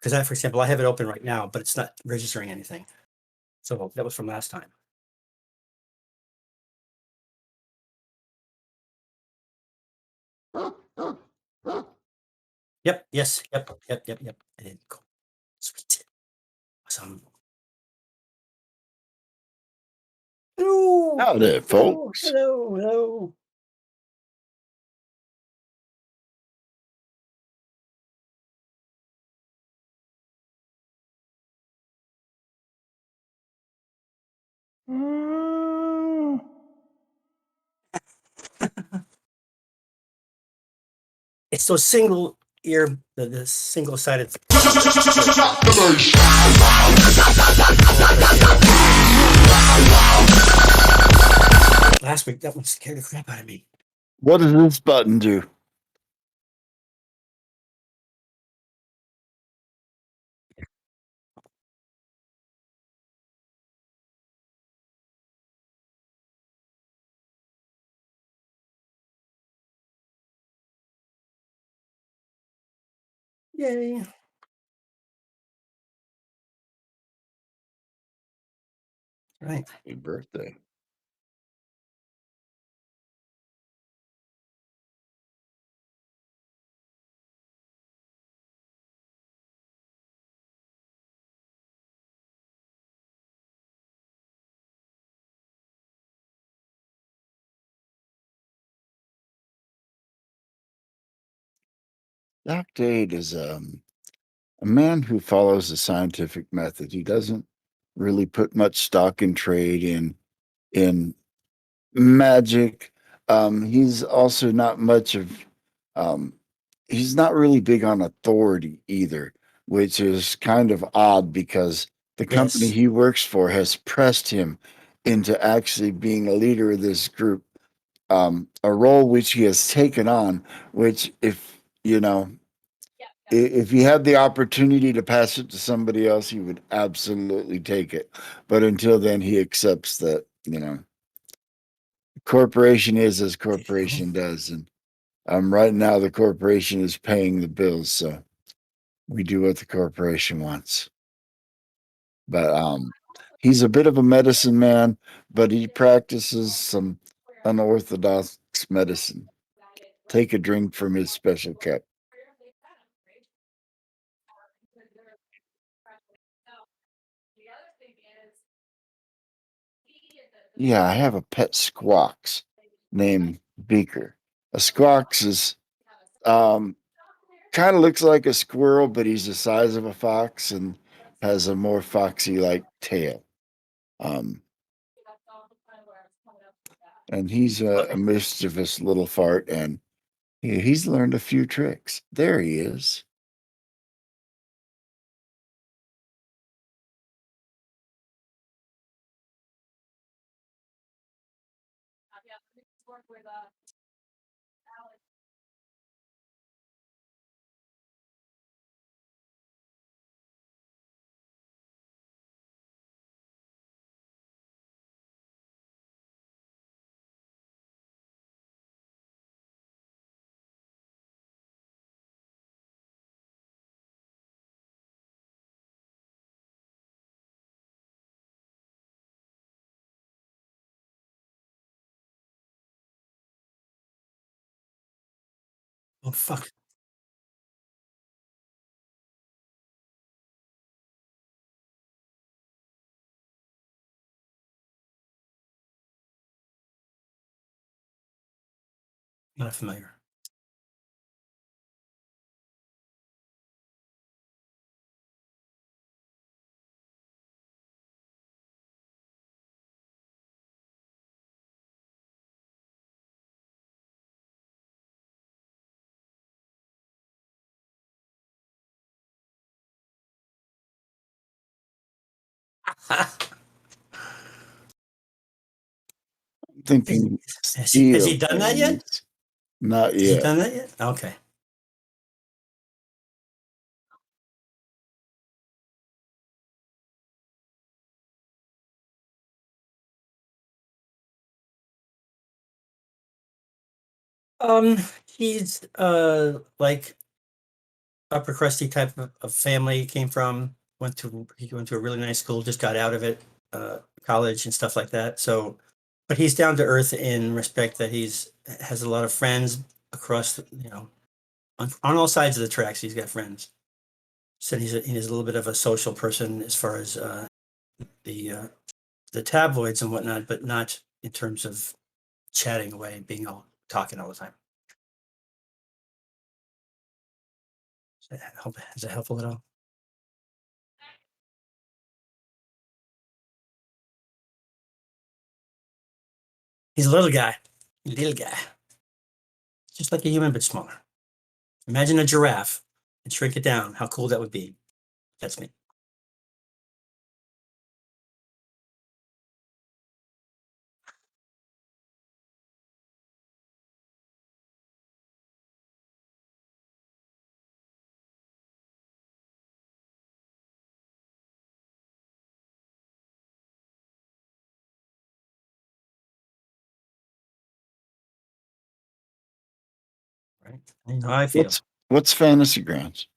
Because for example, I have it open right now, but it's not registering anything. So that was from last time. Yep. Yes. Yep. Yep. Yep. Yep. I did. Cool. Sweet. Awesome. Hello. Howdy, Hello. folks. Hello. Hello. It's those single ear, the single sided. Last week, that one scared the crap out of me. What does this button do? Yay. Right. Happy birthday. Dr. Aid is a man who follows a scientific method. He doesn't really put much stock in trade in magic. He's also not much of he's not really big on authority either, which is kind of odd because the company Yes. he works for has pressed him into actually being a leader of this group, a role which he has taken on, which if you know if he had the opportunity to pass it to somebody else, he would absolutely take it. But until then, he accepts that, corporation is as corporation does. And right now, the corporation is paying the bills. So we do what the corporation wants. But he's a bit of a medicine man, but he practices some unorthodox medicine. Take a drink from his special cup. Yeah, I have a pet squawks named Beaker. A squawks is um, kind of looks like a squirrel, but he's the size of a fox and has a more foxy like tail. Um, and he's a mischievous little fart, and he's learned a few tricks. There he is. Oh, fuck. Not familiar. I'm thinking Has steel he done that yet? things. Not Has he yet. done that yet? Okay. Um, he's like upper crusty type of family he came from. He went to a really nice school, just got out of it, college and stuff like that. So, but he's down to earth in respect that has a lot of friends across, on all sides of the tracks. He's got friends. So he's a little bit of a social person as far as the uh, the tabloids and whatnot, but not in terms of chatting away and being all talking all the time. Is that helpful at all? He's a little guy, just like a human, but smaller. Imagine a giraffe and shrink it down. How cool that would be. That's me. Right? You know how I feel. What's Fantasy Grounds?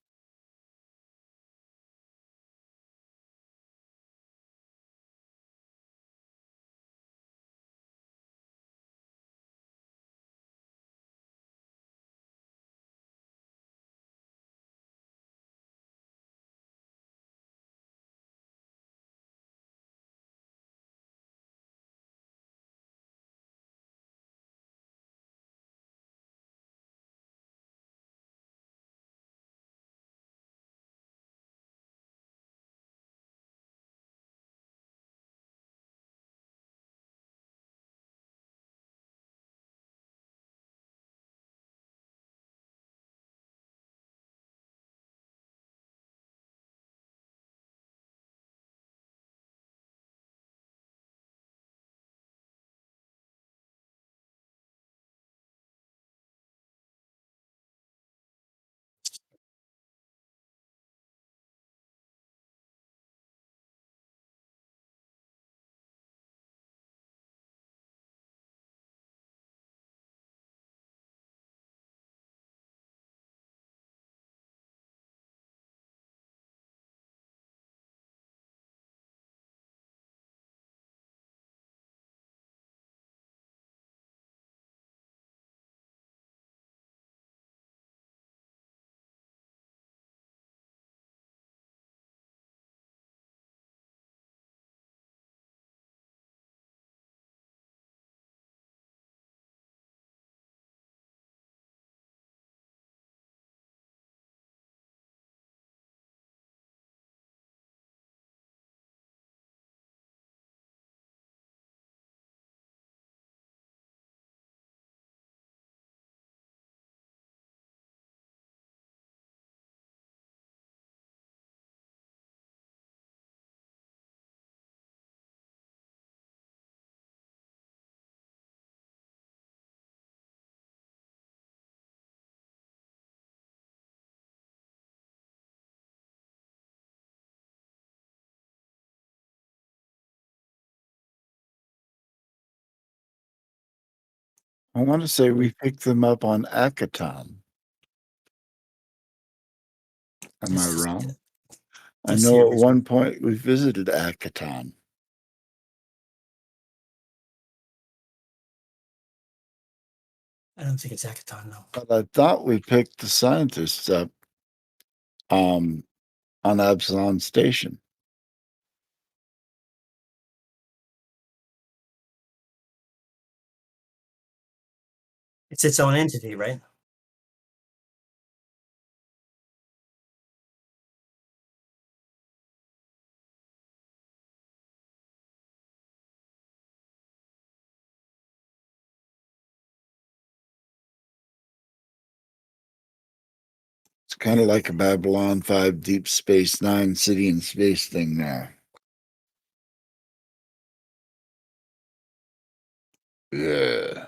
I want to say we picked them up on Akaton. Am I This is wrong? I the know at series. one point we visited Akaton. I don't think it's Akaton, no. But I thought we picked the scientists up um, on Absalom Station. It's its own entity, right? It's kind of like a Babylon 5 Deep Space Nine city in space thing there. Yeah.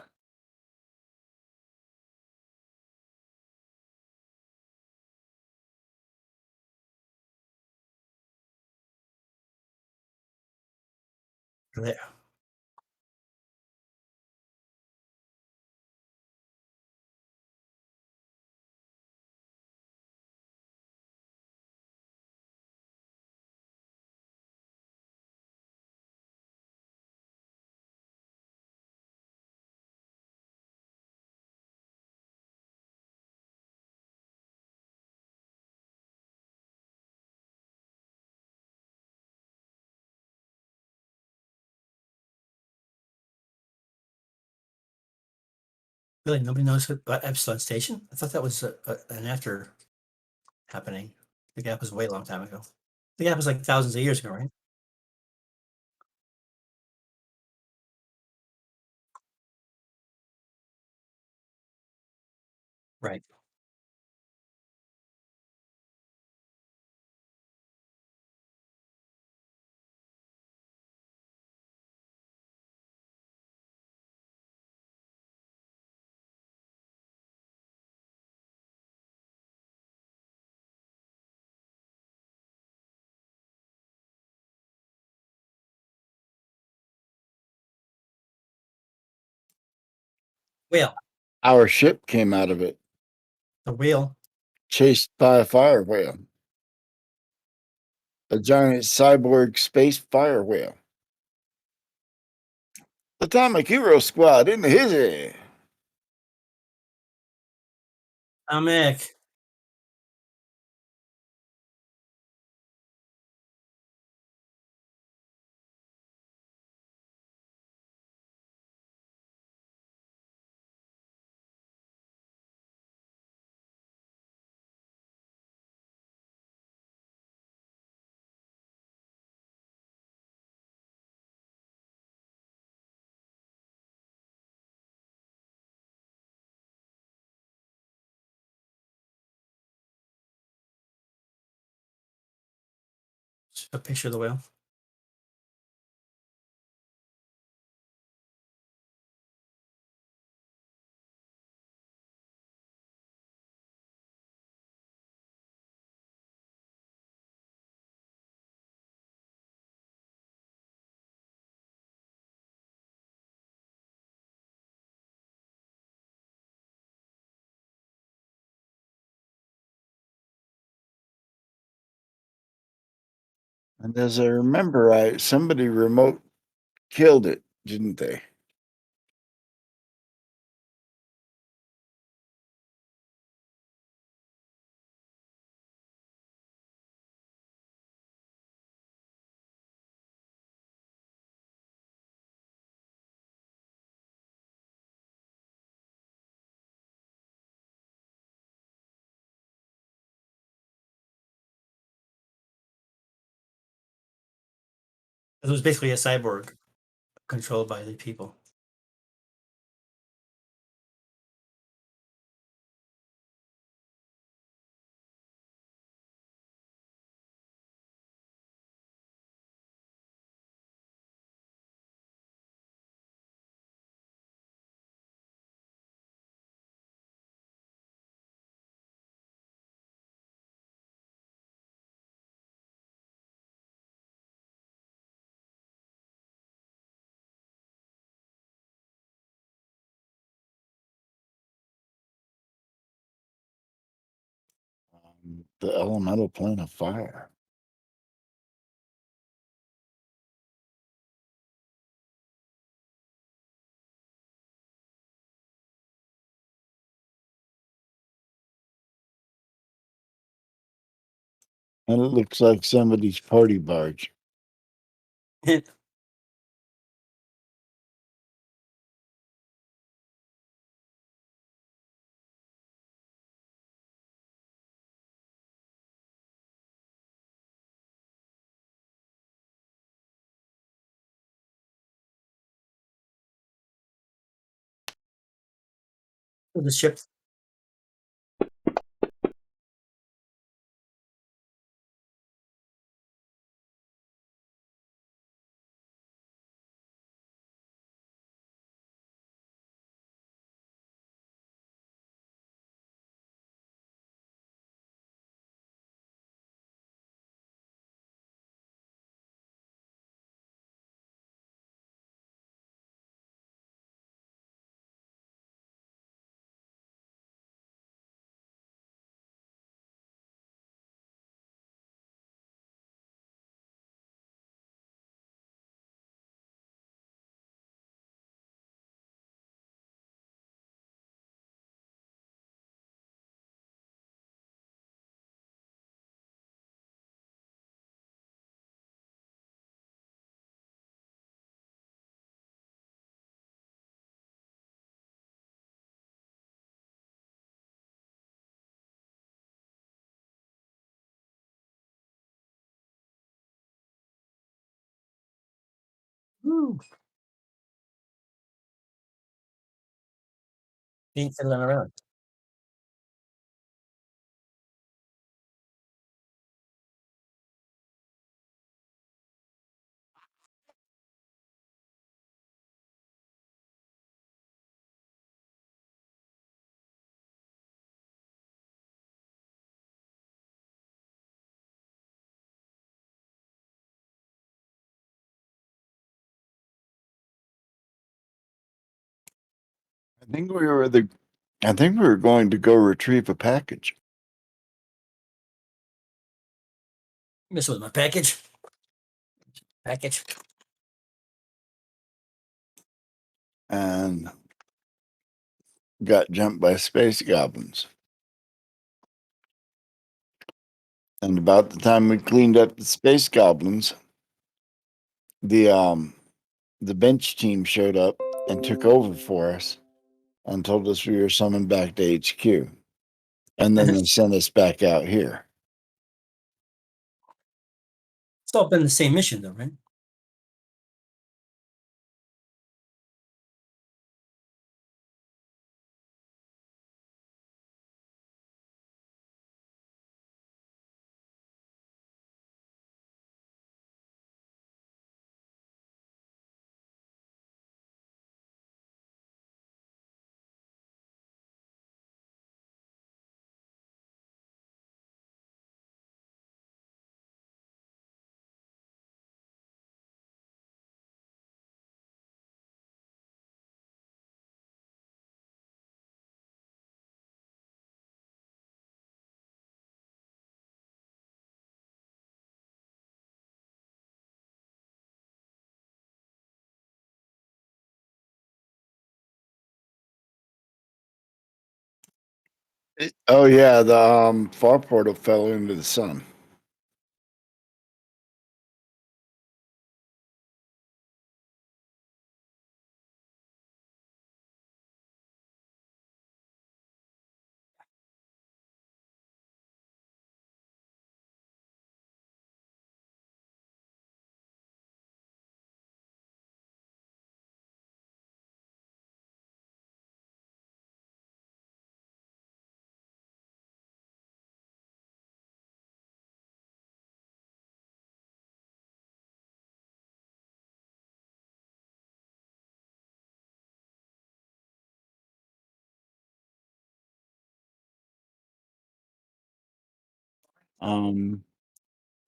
There. Really, nobody knows about Epsilon Station? I thought that was an after happening. The gap was way long time ago. The gap was like thousands of years ago, right? Right. Whale. Our ship came out of it, The whale. chased by a fire whale, a giant cyborg space fire whale. Atomic Hero Squad in the hizzy. Atomic. A picture of the whale. And as I remember, somebody remote killed it, didn't they? It was basically a cyborg controlled by the people. The elemental plane of fire. And it looks like somebody's party barge. The ship. Woo. He ain't fiddling around. I think we were going to go retrieve a package. Mess with my package. Package. And got jumped by space goblins. And about the time we cleaned up the space goblins, the bench team showed up and took over for us and told us we were summoned back to HQ. And then they sent us back out here. It's all been the same mission, though, right? Oh yeah, the far portal fell into the sun.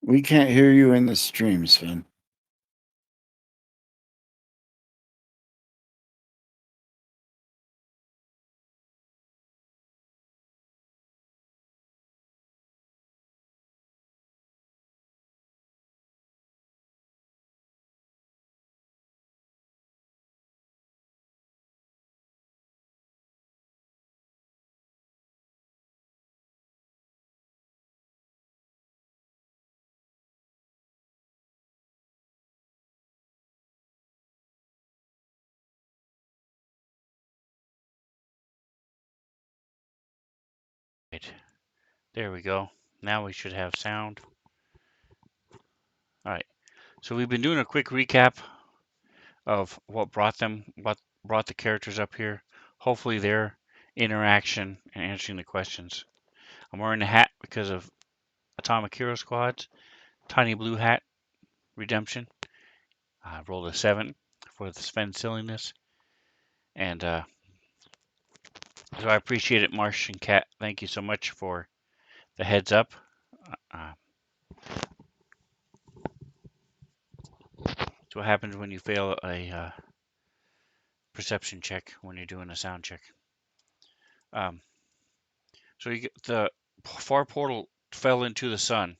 We can't hear you in the stream, Sven. Right. There we go. Now we should have sound. All right. So we've been doing a quick recap of what brought the characters up here. Hopefully their interaction and answering the questions. I'm wearing a hat because of Atomic Hero Squad's Tiny Blue Hat Redemption. I rolled a 7 for the Sven silliness. And so I appreciate it, Marsh and Kat. Thank you so much for the heads up. Uh, it's what happens when you fail a perception check when you're doing a sound check. Um, so the far portal fell into the sun,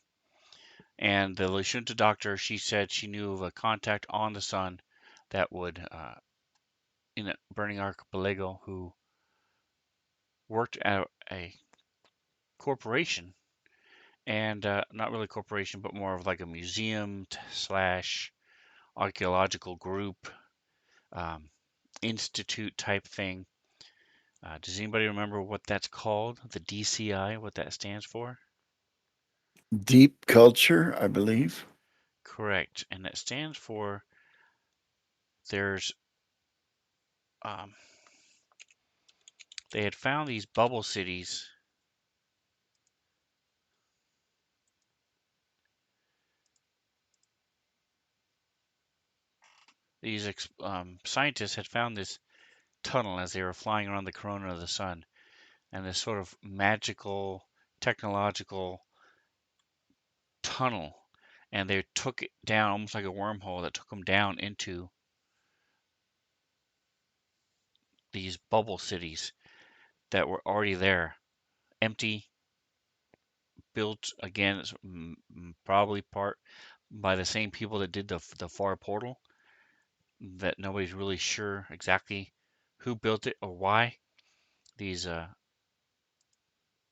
and the Lashunta doctor, she said she knew of a contact on the sun that would, in a burning archipelago, who worked at a corporation, and not really a corporation, but more of like a museum slash archaeological group, um, institute type thing. Does anybody remember what that's called? The DCI, what that stands for? Deep culture, I believe. Correct. And that stands for there's they had found these bubble cities. These scientists had found this tunnel as they were flying around the corona of the sun, and this sort of magical, technological tunnel, and they took it down almost like a wormhole that took them down into these bubble cities that were already there, empty, built again, probably part by the same people that did the far portal. That nobody's really sure exactly who built it or why these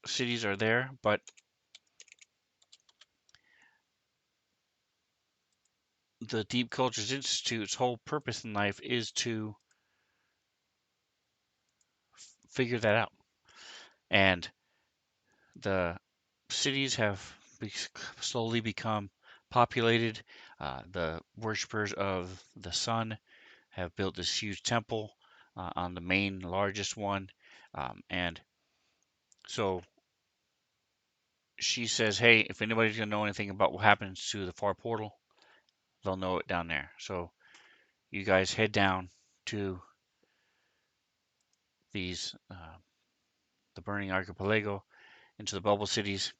cities are there, but the Deep Cultures Institute's whole purpose in life is to figure that out. And the cities have slowly become populated. The worshippers of the sun have built this huge temple on the main largest one. And so she says, hey, if anybody's going to know anything about what happens to the far portal, they'll know it down there. So you guys head down to these the burning archipelago, into the bubble cities,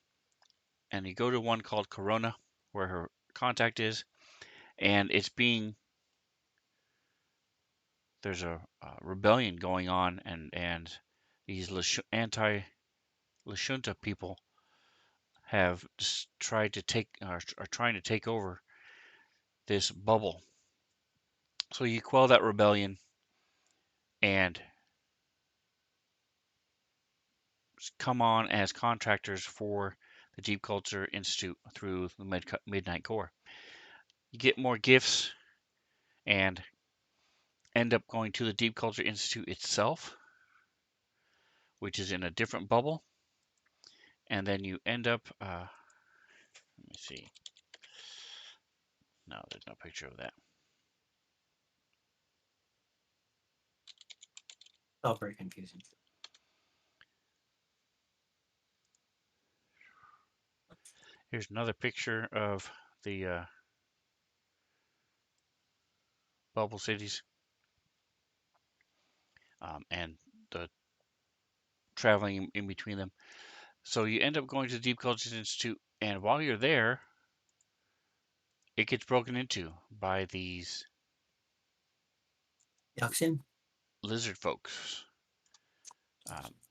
and you go to one called Corona, where her contact is, and there's a rebellion going on, and these anti-Lashunta people have tried to are trying to take over this bubble. So you quell that rebellion and come on as contractors for the Deep Culture Institute through the Midnight Core. You get more gifts and end up going to the Deep Culture Institute itself, which is in a different bubble. And then you end up, let me see. No, there's no picture of that. All very confusing. Here's another picture of the bubble cities and the traveling in between them. So you end up going to the Deep Culture Institute, and while you're there, it gets broken into by these Yuxin? lizard folks.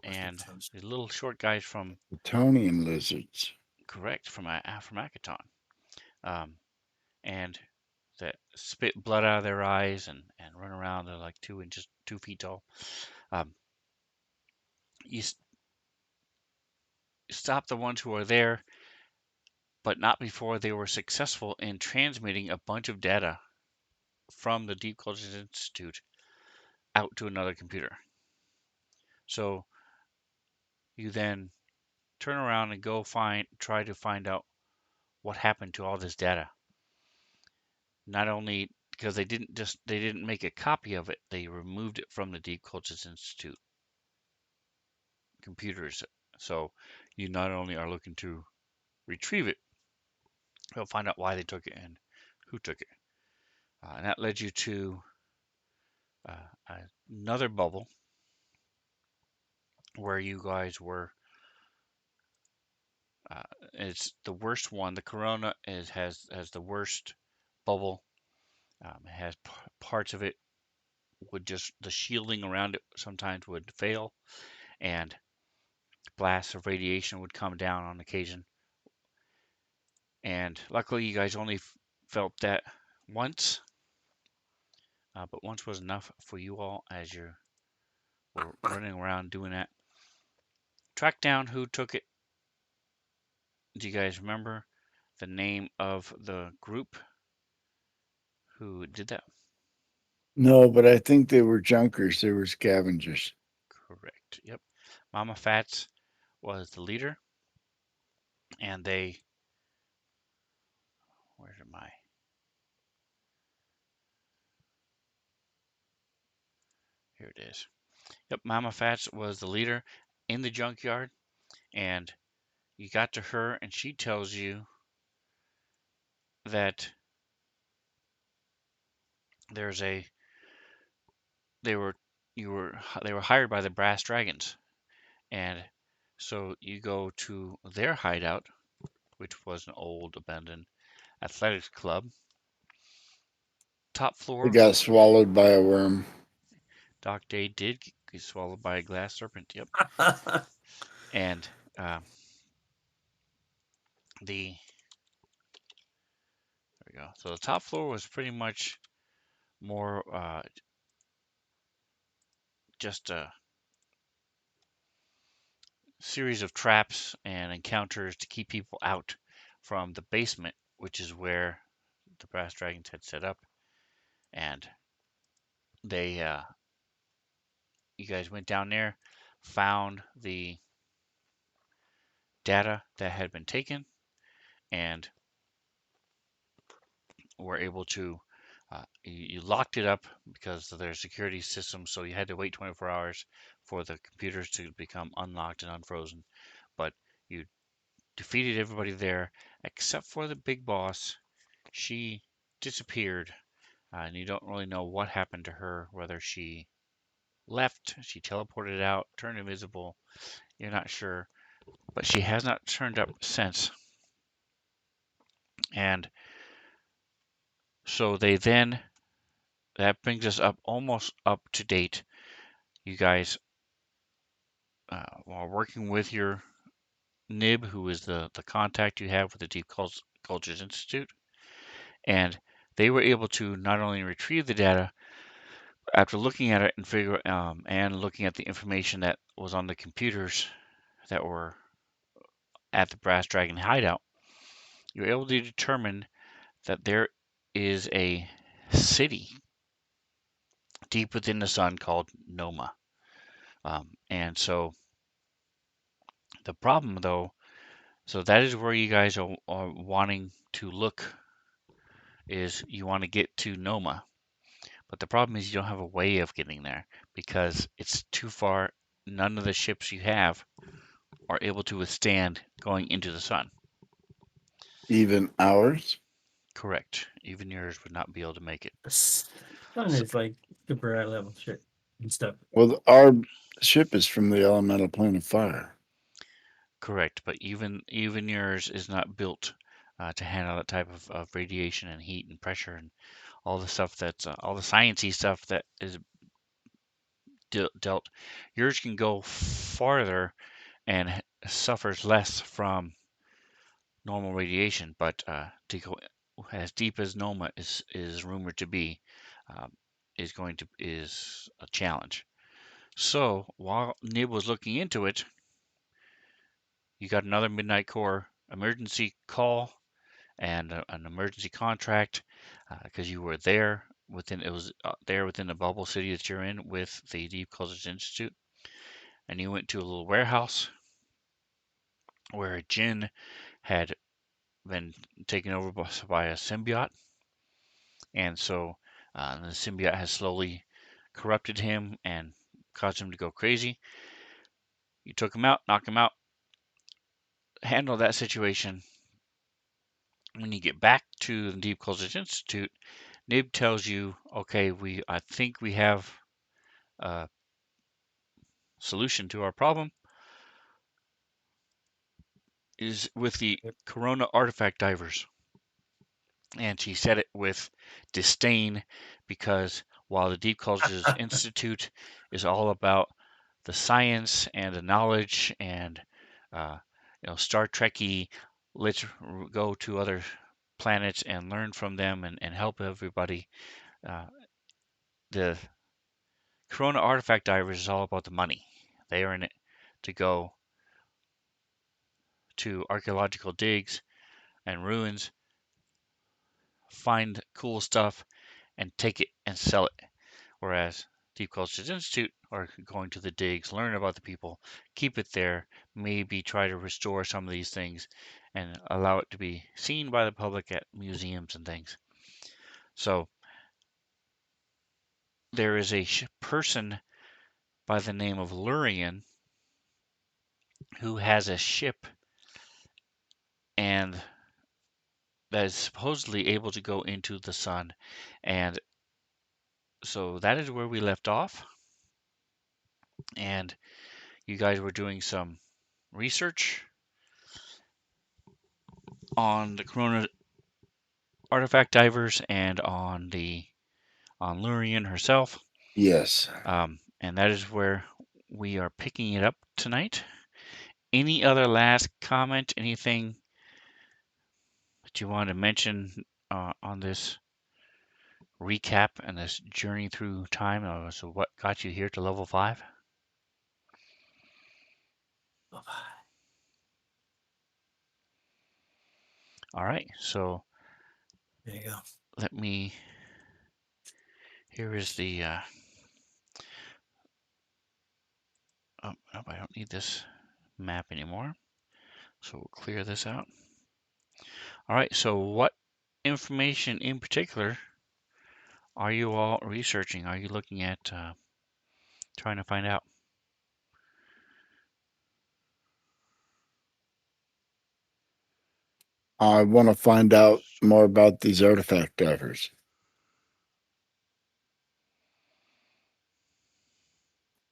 And the little short guys from Plutonian lizards. correct from Akaton, and that spit blood out of their eyes and run around. They're like 2 feet tall. You stop the ones who are there, but not before they were successful in transmitting a bunch of data from the Deep Cultures Institute out to another computer. So you then turn around and go try to find out what happened to all this data. Not only because they didn't make a copy of it, they removed it from the Deep Cultures Institute computers. So you not only are looking to retrieve it, you'll find out why they took it and who took it. And that led you to another bubble where you guys were. It's the worst one. The Corona has the worst bubble. It has parts of it would just the shielding around it sometimes would fail, and blasts of radiation would come down on occasion. And luckily, you guys only felt that once, but once was enough for you all as you were running around doing that. Track down who took it. Do you guys remember the name of the group who did that? No, but I think they were junkers. They were scavengers. Correct. Yep. Mama Fats was the leader, and where's my? Here it is. Yep, Mama Fats was the leader in the junkyard, and you got to her, and she tells you that there's a they were they were hired by the Brass Dragons, and so you go to their hideout, which was an old abandoned athletics club. Top It floor, got swallowed by a worm. Doc Day did get swallowed by a glass serpent. Yep, and the there we go. So the top floor was pretty much more just a series of traps and encounters to keep people out from the basement, which is where the Brass Dragons had set up. And they, you guys went down there, found the data that had been taken, and were able to. You locked it up because of their security system, so you had to wait 24 hours for the computers to become unlocked and unfrozen. But you defeated everybody there except for the big boss. She disappeared, and you don't really know what happened to her, whether she left, she teleported out, turned invisible. You're not sure, but she has not turned up since. And so that brings us up almost up to date. You guys, while working with your Nib, who is the contact you have with the Deep Cultures Institute, and they were able to not only retrieve the data after looking at it and looking at the information that was on the computers that were at the Brass Dragon hideout, you're able to determine that there is a city deep within the sun called Noma. And so the problem, though, so that is where you guys are wanting to look, is you want to get to Noma. But the problem is you don't have a way of getting there because it's too far. None of the ships you have are able to withstand going into the sun. Even ours. Correct. Even yours would not be able to make it. The sun So, is like super high level shit and stuff. Well, our ship is from the elemental plane of fire. correct, but even yours is not built to handle that type of radiation and heat and pressure and all the stuff that's all the sciencey stuff that is dealt. Yours can go farther and suffers less from normal radiation, but to go as deep as Noma is rumored to be, um, is a challenge. So while Nib was looking into it, you got another Midnight Core emergency call and an emergency contract because you were there there within the bubble city that you're in with the Deep Cultures Institute, and you went to a little warehouse where a Jinn had been taken over by a symbiote, and so the symbiote has slowly corrupted him and caused him to go crazy. You took him out, knocked him out, handled that situation. When you get back to the Deep Cultures Institute, Nib tells you, okay, I think we have a solution to our problem, is with the Yep. Corona artifact divers. And she said it with disdain because while the Deep Cultures Institute is all about the science and the knowledge and uh, Star Trekky, let's go to other planets and learn from them and help everybody. Uh, the Corona artifact divers is all about the money. They are in it to go to archaeological digs and ruins, find cool stuff, and take it and sell it. Whereas Deep Cultures Institute are going to the digs, learn about the people, keep it there, maybe try to restore some of these things and allow it to be seen by the public at museums and things. So there is a person by the name of Lurian, who has a ship and that is supposedly able to go into the sun. And so that is where we left off. And you guys were doing some research on the Corona artifact divers and on Lurian herself. Yes. And that is where we are picking it up tonight. Any other last comment? Anything that you want to mention on this recap and this journey through time? So what got you here to level 5? All right, so There you go. let me. Here is the. Oh, nope, I don't need this map anymore. So we'll clear this out. All right, so what information in particular are you all researching? Are you looking at trying to find out? I want to find out more about these artifact divers.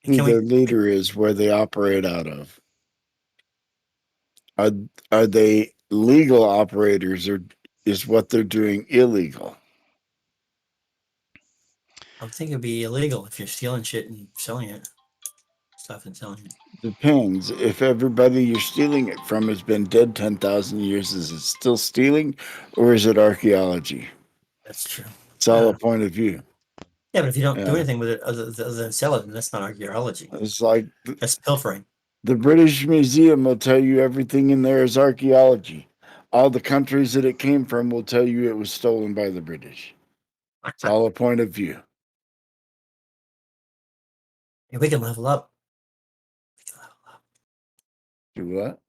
Who Can we? their leader is, where they operate out of. Are they legal operators, or is what they're doing illegal? I would think it'd be illegal if you're stealing shit and selling it, stuff and selling it. Depends. If everybody you're stealing it from has been dead 10,000 years, is it still stealing, or is it archaeology? That's true. It's all a point of view. Yeah, but if you don't do Yeah. anything with it other than sell it, then that's not archaeology. It's like That's pilfering. the British Museum will tell you everything in there is archaeology. All the countries that it came from will tell you it was stolen by the British. It's all a point of view. Yeah, we can level up. Do what?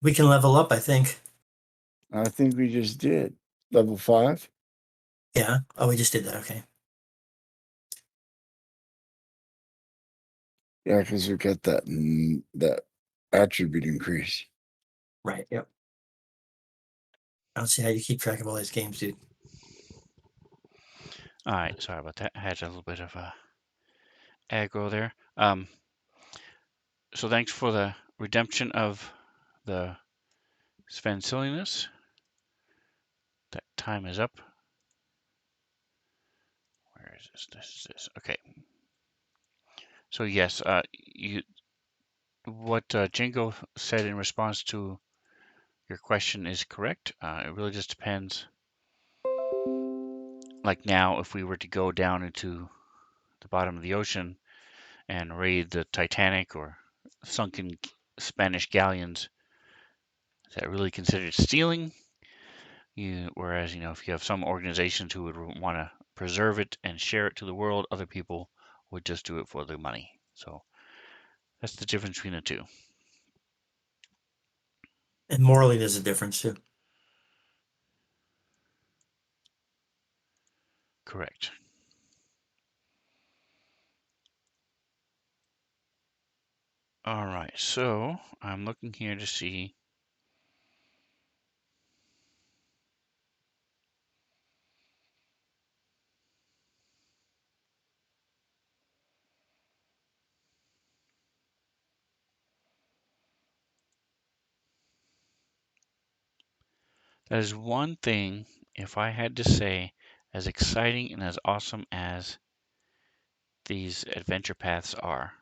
We can level up, I think. I think we just did. Level 5? Yeah. Oh, we just did that. Okay. Yeah, because we got that attribute increase. Right. Yep. I don't see how you keep track of all these games, dude. All right, sorry about that. I had a little bit of aggro there. So thanks for the redemption of the Svenzone. That time is up. Where is this? This is this. Okay. So yes, what Jingo said in response to your question is correct. It really just depends. Like now, if we were to go down into the bottom of the ocean and raid the Titanic or sunken Spanish galleons, is that really considered stealing? Whereas, if you have some organizations who would want to preserve it and share it to the world, other people would just do it for the money. So that's the difference between the two. And morally, there's a difference too. Correct. All right, so I'm looking here to see. That is one thing, if I had to say, as exciting and as awesome as these adventure paths are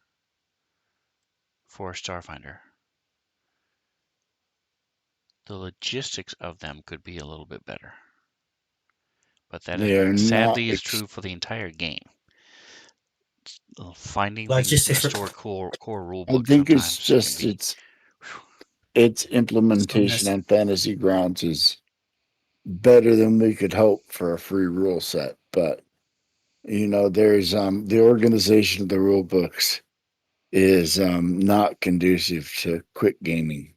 for Starfinder, the logistics of them could be a little bit better. But that They are sadly not is true for the entire game. Finding things to Logistics. restore core rule I books think it's sometimes can just be. its So implementation messy. on Fantasy Grounds is better than we could hope for a free rule set. But there's the organization of the rule books is not conducive to quick gaming,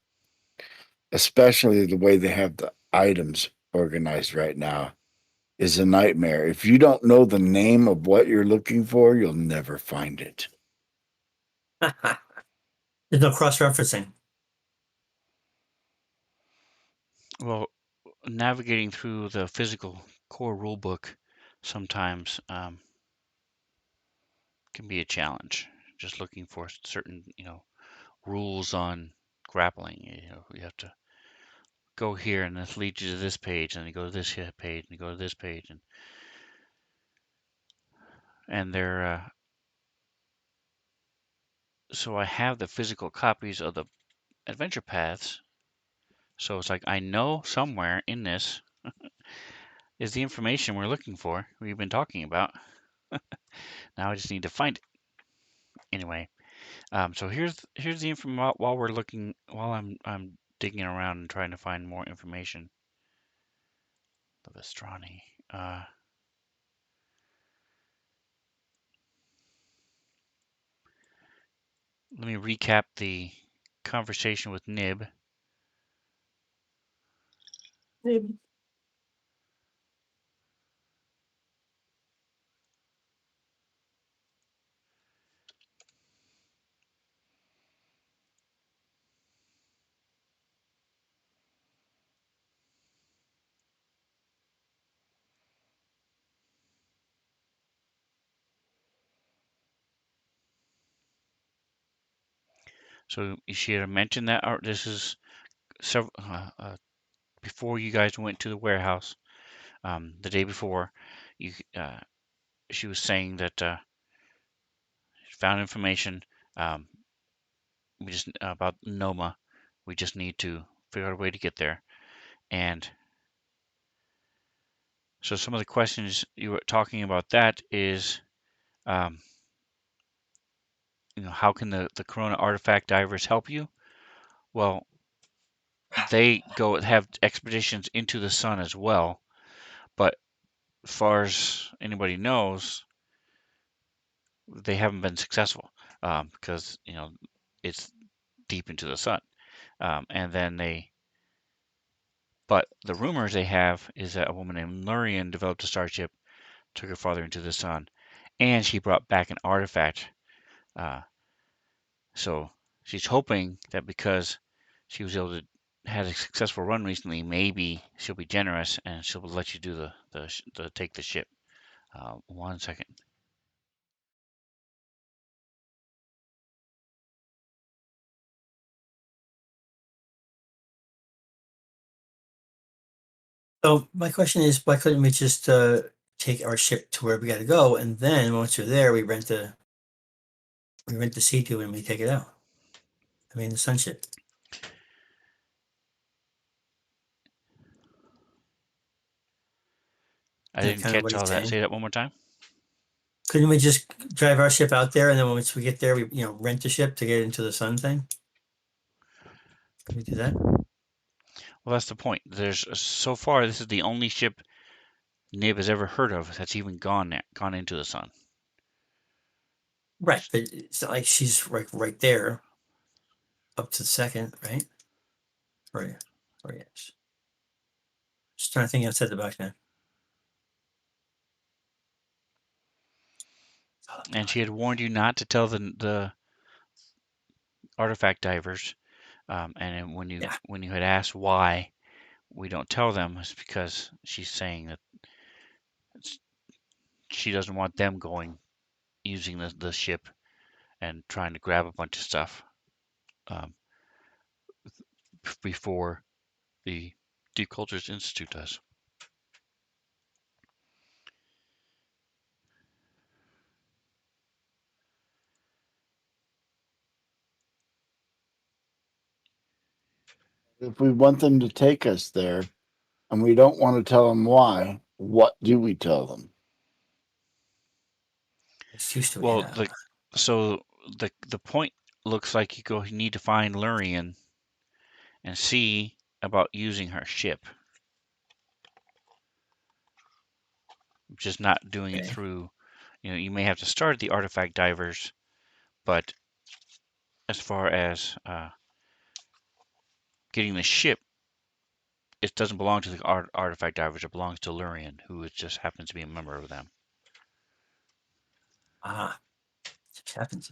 especially the way they have the items organized right now is a nightmare. If you don't know the name of what you're looking for, you'll never find it. There's no cross-referencing. Well, navigating through the physical core rulebook sometimes can be a challenge. Just looking for certain, rules on grappling. You have to go here, and this leads you to this page, and you go to this page, and you go to this page, and they're. So I have the physical copies of the adventure paths. So it's like I know somewhere in this is the information we're looking for, we've been talking about. Now I just need to find it. Anyway, so here's the information while we're looking, while I'm digging around and trying to find more information. The Vestrani. Let me recap the conversation with Nib. Maybe. So she had mentioned that this is several before you guys went to the warehouse. The day before, you she was saying that she found information. We just about Noma. We just need to figure out a way to get there. And so some of the questions you were talking about that is, um, how can the Corona artifact divers help you? Well, they go have expeditions into the sun as well, but as far as anybody knows, they haven't been successful because it's deep into the sun, and then but the rumors they have is that a woman named Lurian developed a starship, took her father into the sun, and she brought back an artifact. Uh, so she's hoping that because she was able to had a successful run recently, maybe she'll be generous and she'll let you do the take the ship. 1 second. So my question is, why couldn't we just take our ship to where we got to go, and then once we're there, we rent the C2 and we take it out. I mean, the sunship. I Isn't that didn't kind of what catch he's all that. saying? Say that one more time. Couldn't we just drive our ship out there, and then once we get there, we rent the ship to get into the sun thing? Can we do that? Well, that's the point. There's so far this is the only ship Nib has ever heard of that's even gone into the sun. Right, but it's not like she's right there up to the second, right? Or yes. Just trying to think outside the box, man. Oh, And she had warned you not to tell the artifact divers. And then yeah. when you had asked why we don't tell them, it's because she's saying that she doesn't want them going using the ship and trying to grab a bunch of stuff um, before the Deep Cultures Institute does. If we want them to take us there and we don't want to tell them why, what do we tell them? It's used to it. Well, Yeah. the point looks like you need to find Lurian and see about using her ship. Just not doing it Okay. through, you may have to start at the artifact divers, but as far as getting the ship, it doesn't belong to the artifact divers. It belongs to Lurian, who just happens to be a member of them. Ah, it just happens.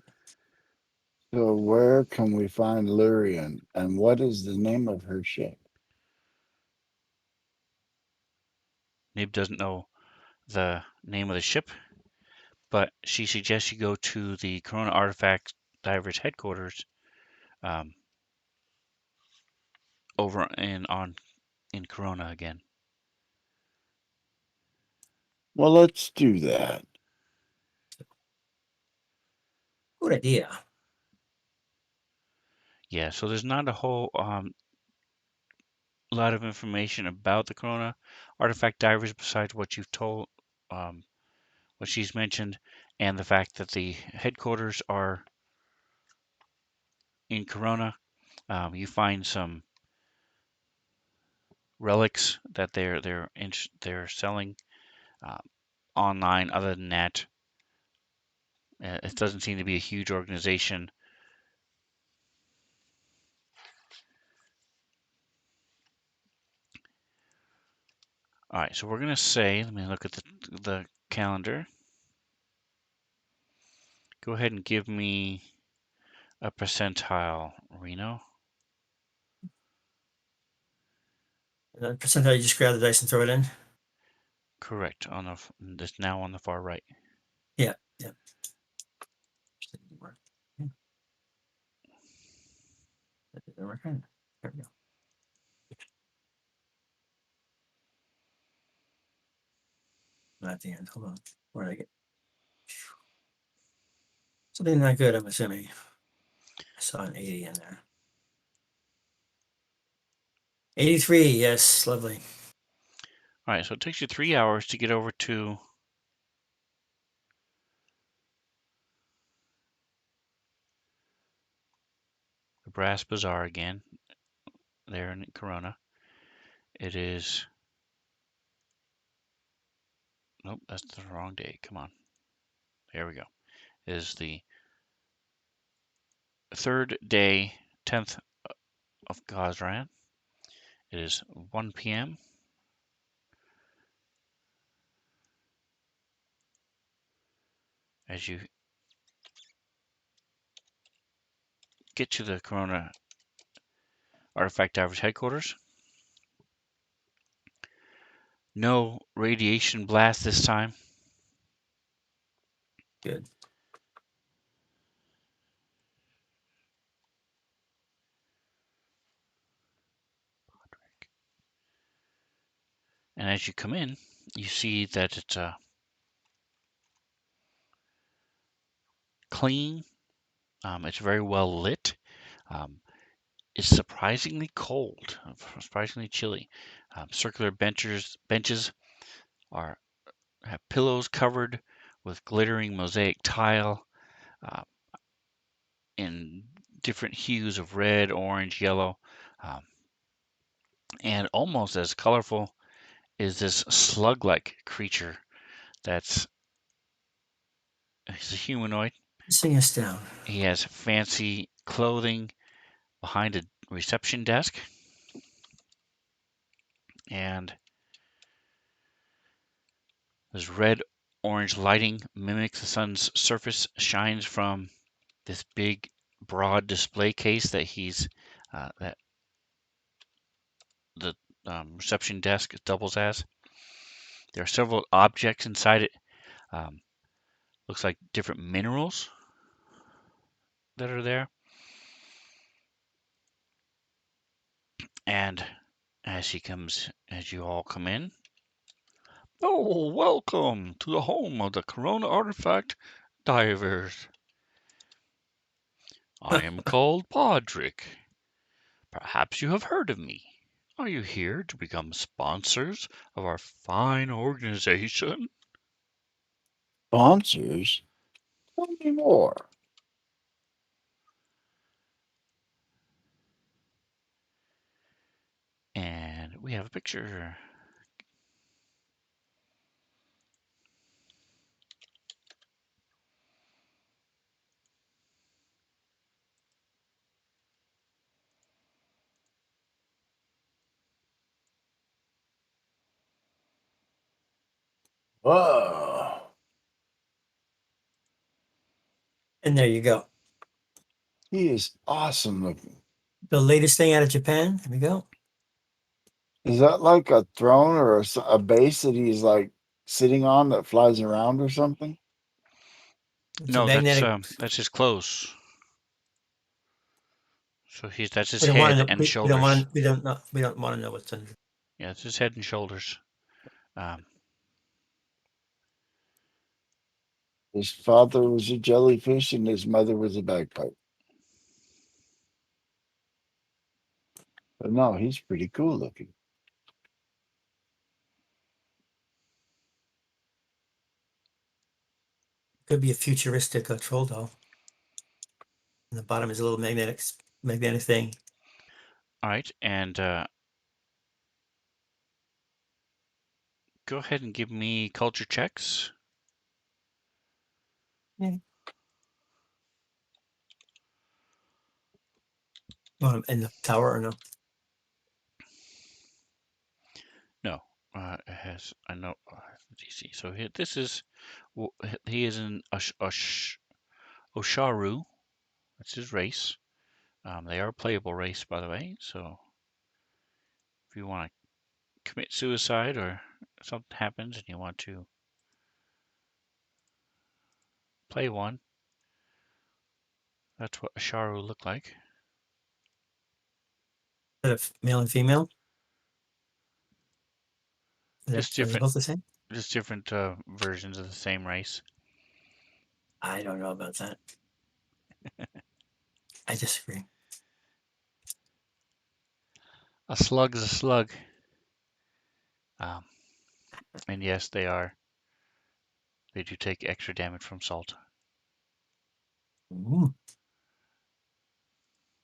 So where can we find Lurian, and what is the name of her ship? Nib doesn't know the name of the ship, but she suggests you go to the Corona Artifact Divers headquarters um, over in Corona again. Well, let's do that. Good idea. Yeah, so there's not a whole lot of information about the Corona Artifact Divers besides what you've told, what she's mentioned, and the fact that the headquarters are in Corona. You find some relics that they're selling uh, online. Other than that, it doesn't seem to be a huge organization. All right, so we're gonna say, let me look at the calendar. Go ahead and give me a percentile, Reno. Percentile, you just grab the dice and throw it in. Correct. On this now on the far right. Yeah, yeah. That didn't work. That didn't work. There we go. Not at the end. Hold on. Where did I get? Something not good, I'm assuming. I saw an 80 in there. 83, yes, lovely. All right, so it takes you 3 hours to get over to the Brass Bazaar again, there in Corona. It is, nope, that's the wrong day. Come on. There we go. It is the third day, 10th of Gazran. It is 1 p.m. As you get to the Corona Artifact Divers headquarters. No radiation blast this time. Good. And as you come in, you see that it's clean. It's very well lit. Um, it's surprisingly cold, surprisingly chilly. Circular benches are have pillows covered with glittering mosaic tile uh, in different hues of red, orange, yellow, um, and almost as colorful is this slug-like creature that's he's a humanoid. Sing us down. He has fancy clothing behind a reception desk, and this red orange lighting mimics the sun's surface, shines from this big broad display case that that the reception desk doubles as. There are several objects inside it. Um, looks like different minerals that are there. And as you all come in, oh, welcome to the home of the Corona Artifact Divers. I am called Podrick. Perhaps you have heard of me. Are you here to become sponsors of our fine organization? Sponsors? Tell me more. And we have a picture. Whoa. And there you go. He is awesome looking. The latest thing out of Japan. There we go. Is that like a throne or a base that he's like sitting on that flies around or something? It's a No, magnetic. that's his clothes. So that's his We don't want head to know. and We don't shoulders. want to. We don't know. We don't want to know what's under. Yeah, it's his head and shoulders. His father was a jellyfish and his mother was a bagpipe. But no, he's pretty cool looking. Could be a futuristic troll doll. And the bottom is a little magnetic thing. All right, and go ahead and give me culture checks. Yeah. In the tower or no? No, it has. I know DC. So this is he is an Osharu. That's his race. They are a playable race, by the way. So if you want to commit suicide or something happens and you want to play one, that's what Osharu look like. Instead of male and female. Just Are they different, both the same? just different versions of the same race. I don't know about that. I disagree. A slug's a slug. And yes, they are. They do take extra damage from salt. Ooh.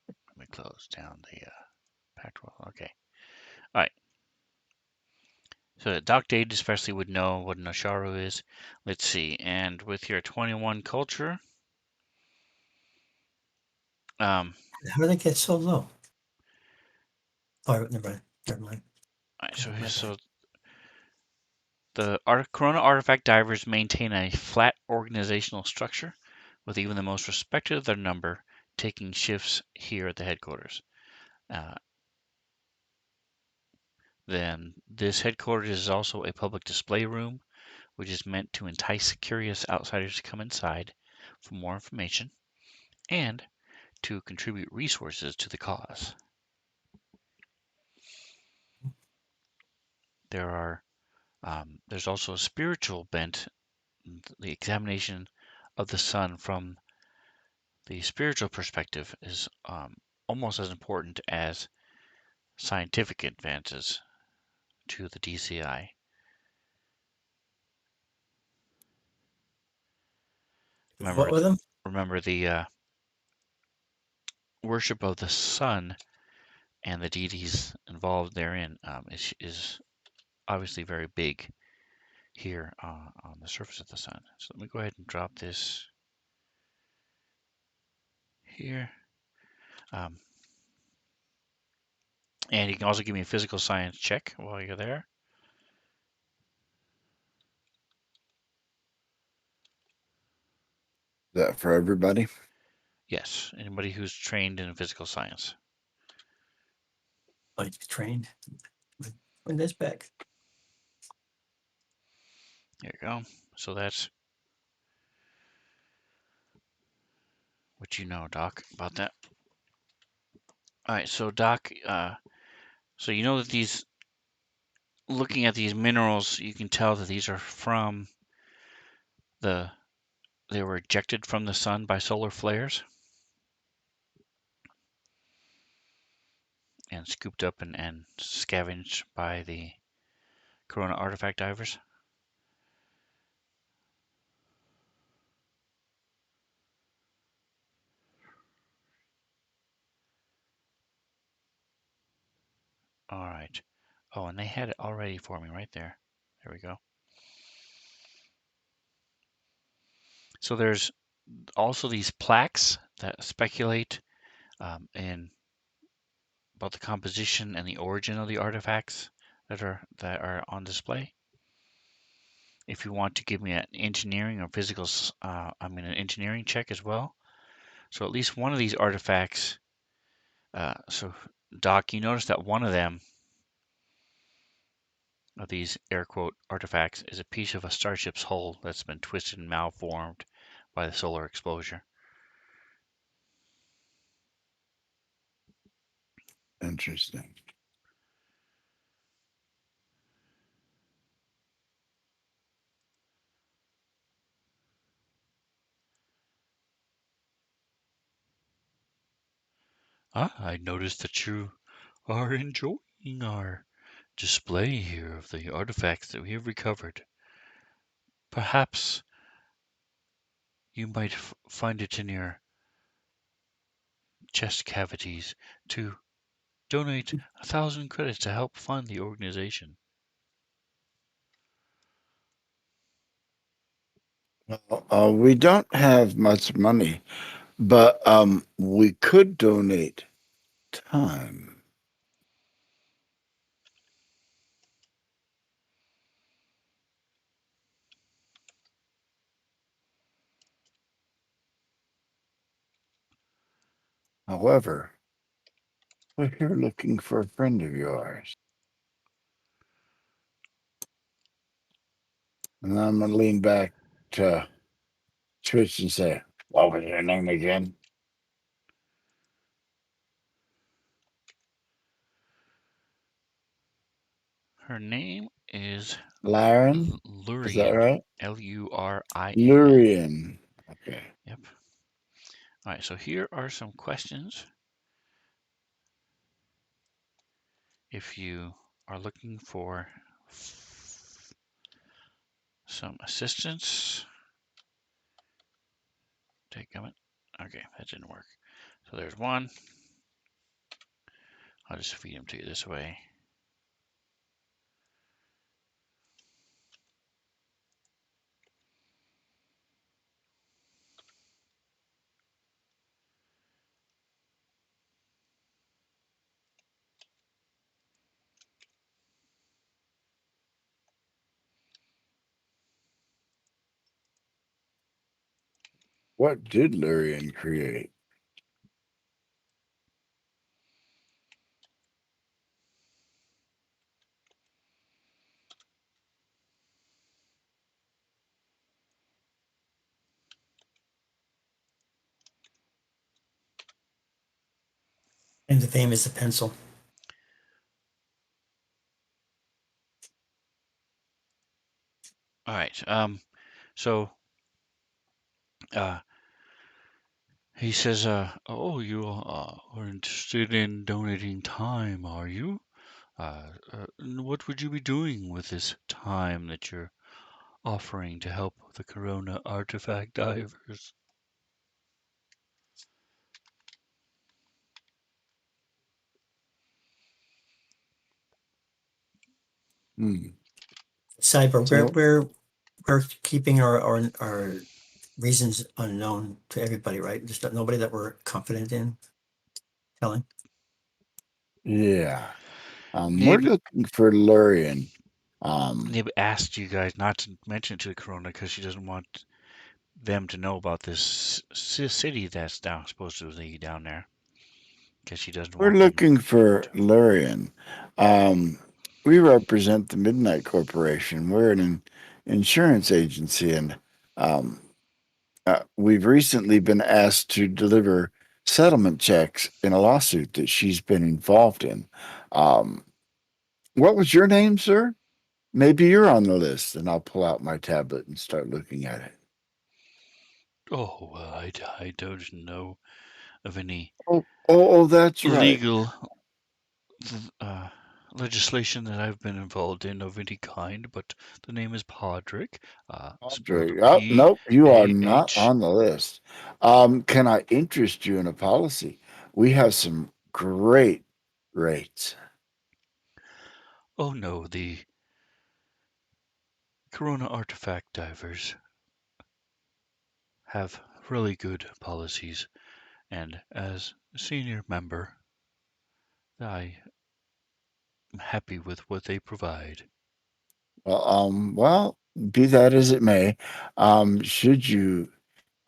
Let me close down the packed world. Okay. All right. So Doc Dade especially would know what an Osharu is. Let's see. And with your 21 culture, How do they get so low? Oh, never mind. Never mind. all right, My so bad. the Corona artifact divers maintain a flat organizational structure, with even the most respected of their number taking shifts here at the headquarters. Then this headquarters is also a public display room, which is meant to entice curious outsiders to come inside for more information and to contribute resources to the cause. There's also a spiritual bent. The examination of the sun from the spiritual perspective is almost as important as scientific advances to the DCI. What with them? Remember the worship of the sun and the deities involved therein is obviously very big here on the surface of the sun. So let me go ahead and drop this here. And you can also give me a physical science check while you're there. Is that for everybody? Yes, anybody who's trained in physical science. Oh, you trained. When this back. There you go. So that's what you know, Doc, about that. All right, so Doc, so you know that looking at these minerals, you can tell that these are from they were ejected from the sun by solar flares and scooped up and scavenged by the Corona artifact divers. All right. Oh, and they had it already for me right there. There we go. So there's also these plaques that speculate in about the composition and the origin of the artifacts that are on display. If you want to give me an engineering or physical, an engineering check as well, So at least one of these artifacts. So Doc, you notice that one of them, of these air quote artifacts, is a piece of a starship's hull that's been twisted and malformed by the solar exposure. Interesting. I noticed that you are enjoying our display here of the artifacts that we have recovered. Perhaps you might find it in your chest cavities to donate 1,000 credits to help fund the organization. We don't have much money, but we could donate time. However, we're here looking for a friend of yours. And I'm going to lean back to Twitch and say, what was your name again? Her name is Laren? Is that Lurian. right? Lurian. Lurian. Okay. Yep. All right, so here are some questions. If you are looking for some assistance, take a minute. Okay, that didn't work. So there's one. I'll just feed them to you this way. What did Lurian create? And the fame is the pencil. All right. So he says, oh, you are interested in donating time, are you? What would you be doing with this time that you're offering to help the Corona artifact divers? Hmm. Cyber, So, we're keeping our reasons unknown to everybody, right? Just nobody that we're confident in telling. yeah. We're Nib, looking for Lurian. Nib asked you guys not to mention it to the Corona because she doesn't want them to know about this city that's now supposed to be down there. Because she doesn't We're want them looking for to. Lurian. We represent the Midnight Corporation. We're an insurance agency, and um, we've recently been asked to deliver settlement checks in a lawsuit that she's been involved in. Um, what was your name, sir? Maybe you're on the list, and I'll pull out my tablet and start looking at it. Oh, well, I don't know of any Oh, that's right. legal uh, legislation that I've been involved in of any kind, but the name is Podrick, spelled Andre. Oh, P nope, you are A not H. on the list. Can I interest you in a policy? We have some great rates. Oh no, the Corona artifact divers have really good policies, and as a senior member, I am happy with what they provide. Well, be that as it may, should you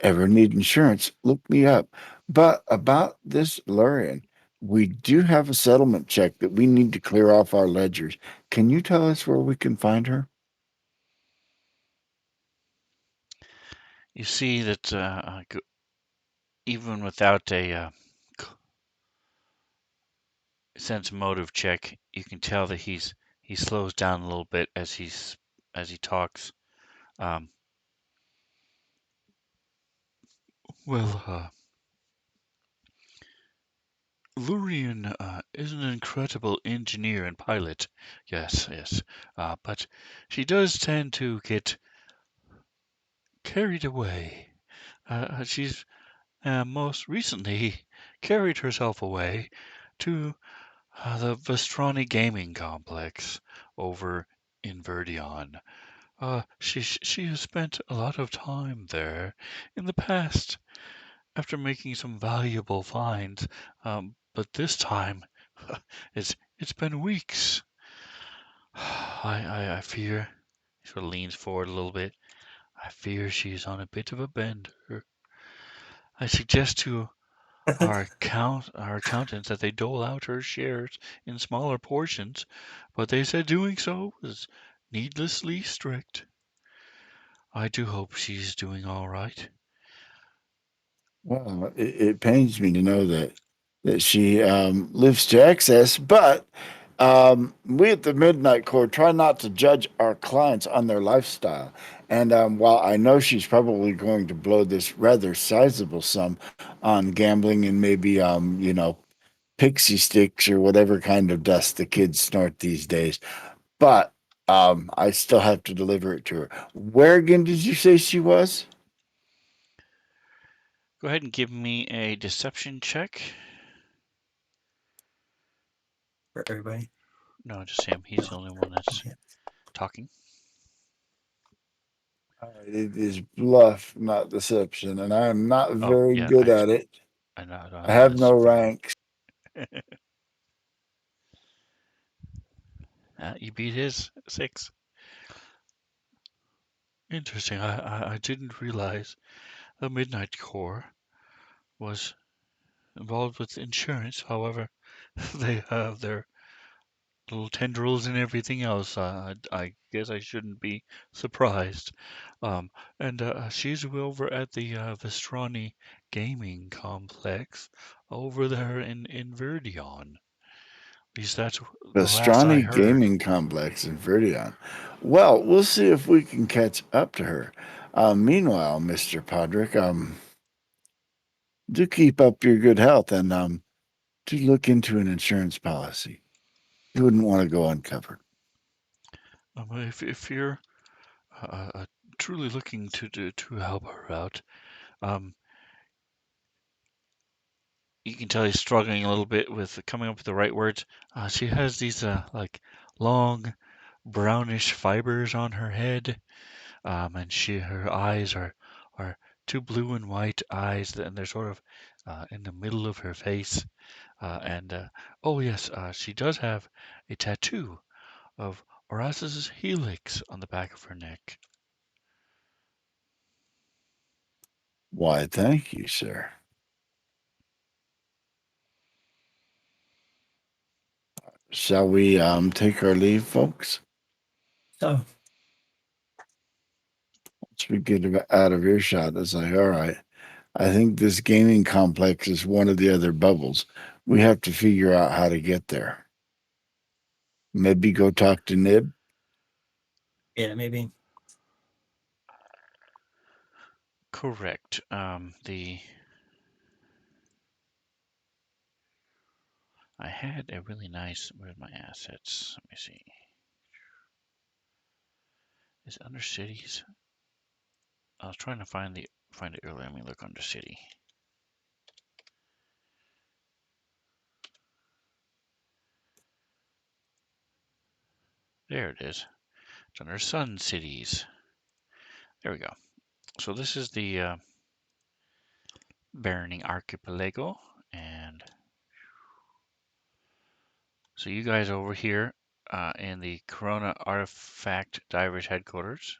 ever need insurance, look me up. But about this Lurian, we do have a settlement check that we need to clear off our ledgers. Can you tell us where we can find her? You see that even without a sense motive check, you can tell that he slows down a little bit as he talks. Um, well, Lurian is an incredible engineer and pilot. Yes, yes. But she does tend to get carried away. She's most recently carried herself away to the Vestrani Gaming Complex over in Verdion. She has spent a lot of time there in the past after making some valuable finds, but this time it's been weeks. I fear. He sort of leans forward a little bit. I fear she's on a bit of a bender. I suggest to our accountants that they dole out her shares in smaller portions, but they said doing so was needlessly strict. I do hope she's doing all right. Well, it pains me to know that she lives to excess, but we at the Midnight Court try not to judge our clients on their lifestyle. And while I know she's probably going to blow this rather sizable sum on gambling and maybe pixie sticks or whatever kind of dust the kids snort these days, but I still have to deliver it to her. Where again did you say she was? Go ahead and give me a deception check. For everybody. No, just him. He's the only one that's Okay. talking. All right, it is bluff, not deception, and I am not Oh, very yeah, good at it. I know, I don't I have have this no figured. ranks. You beat his 6. Interesting. I didn't realize the Midnight Corps was involved with insurance. However, they have their little tendrils and everything else. I guess I shouldn't be surprised. Um, and she's over at the Vestrani Gaming Complex over there in Verdion. At least that's The the last I Strani heard. Gaming Complex in Verdion. Well, we'll see if we can catch up to her. Meanwhile, Mr. Podrick, do keep up your good health and do look into an insurance policy. You wouldn't want to go uncovered. If you're truly looking to help her out, um, you can tell he's struggling a little bit with coming up with the right words. She has these like long brownish fibers on her head, and her eyes are two blue and white eyes, and they're sort of in the middle of her face. And oh yes, she does have a tattoo of Oras's helix on the back of her neck. Why, thank you, sir. Shall we take our leave, folks? So, Once we get out of earshot, it's like, all right, I think this gaming complex is one of the other bubbles. We have to figure out how to get there. Maybe go talk to Nib. yeah, maybe. Correct. I had a really nice. Where's my assets? Let me see. Is it under cities? I was trying to find it earlier. Let me look under city. There it is. It's under Sun Cities. There we go. So this is the Baroning Archipelago, and so you guys over here in the Corona Artifact Divers headquarters.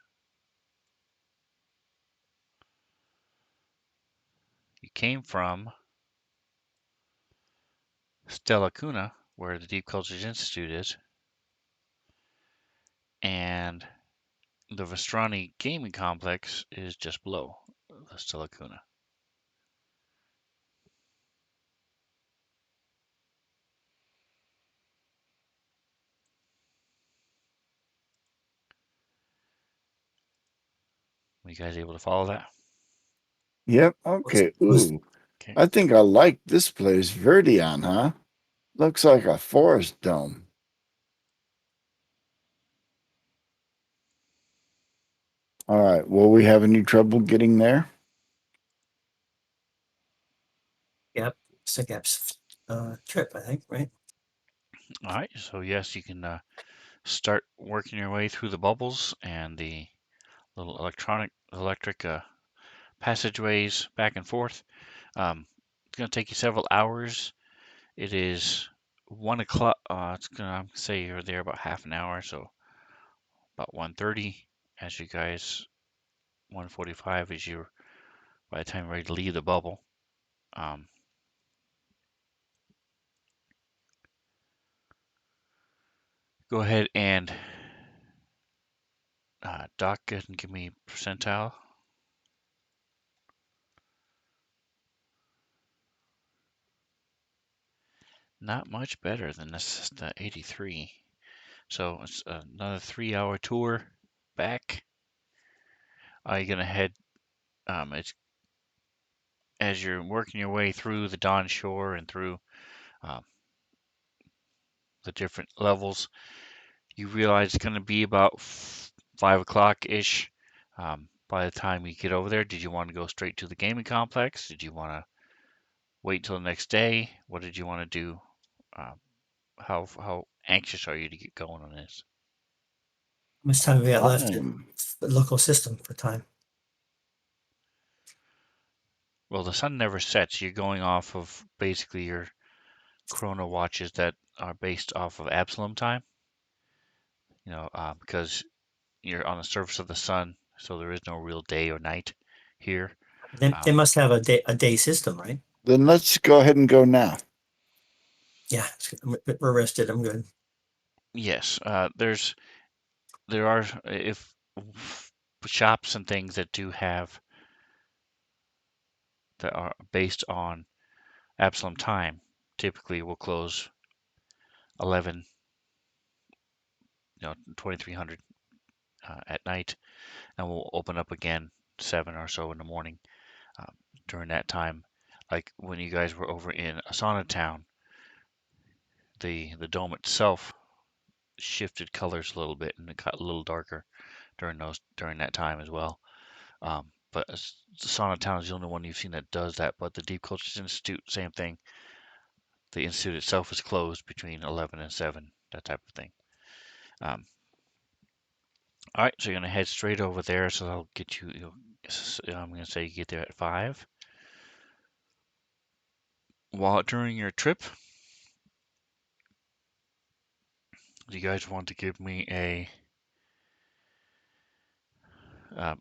you came from Stella Cuna, where the Deep Cultures Institute is, and the Vestrani Gaming Complex is just below the Stella Cuna. Were you guys able to follow that? Yep. Okay. Was- Ooh, Okay. I think I like this place. Verdion, huh? Looks like a forest dome. All right. Will we have any trouble getting there? Yep. SIGAP's trip, I think, right? All right. So yes, you can start working your way through the bubbles and the little electric passageways back and forth. It's going to take you several hours. It is 1 o'clock. It's going to say you're there about half an hour, so about 1:30. As you guys, 1:45 is your by the time you're ready to leave the bubble. Um, Go ahead and Doc, go ahead and give me percentile. Not much better than the 83. So it's another 3-hour tour back. You're gonna head it's as you're working your way through the Dawn Shore and through um, the different levels, you realize it's gonna be about 5 o'clock ish. By the time you get over there, did you want to go straight to the gaming complex? Did you want to wait till the next day? What did you want to do? Um, how anxious are you to get going on this? How much time have we got left in I'm the local system for time? Well, the sun never sets. You're going off of basically your chrono watches that are based off of Absalom time. Because you're on the surface of the sun, so there is no real day or night here. They must have a day system, right? Then let's go ahead and go now. Yeah, we're rested. I'm good. Yes, there are if shops and things that do have that are based on Absalom time typically will close 11, 2300 at night, and we'll open up again 7 or so in the morning um, during that time. Like when you guys were over in Asana Town, the dome itself shifted colors a little bit and it got a little darker during that time as well. But Asana Town is the only one you've seen that does that. But the Deep Cultures Institute, same thing. The institute itself is closed between 11 and 7, that type of thing. Um, all right, so you're gonna head straight over there. So that'll get you. I'm gonna say you get there at 5. While during your trip, do you guys want to give me a uh,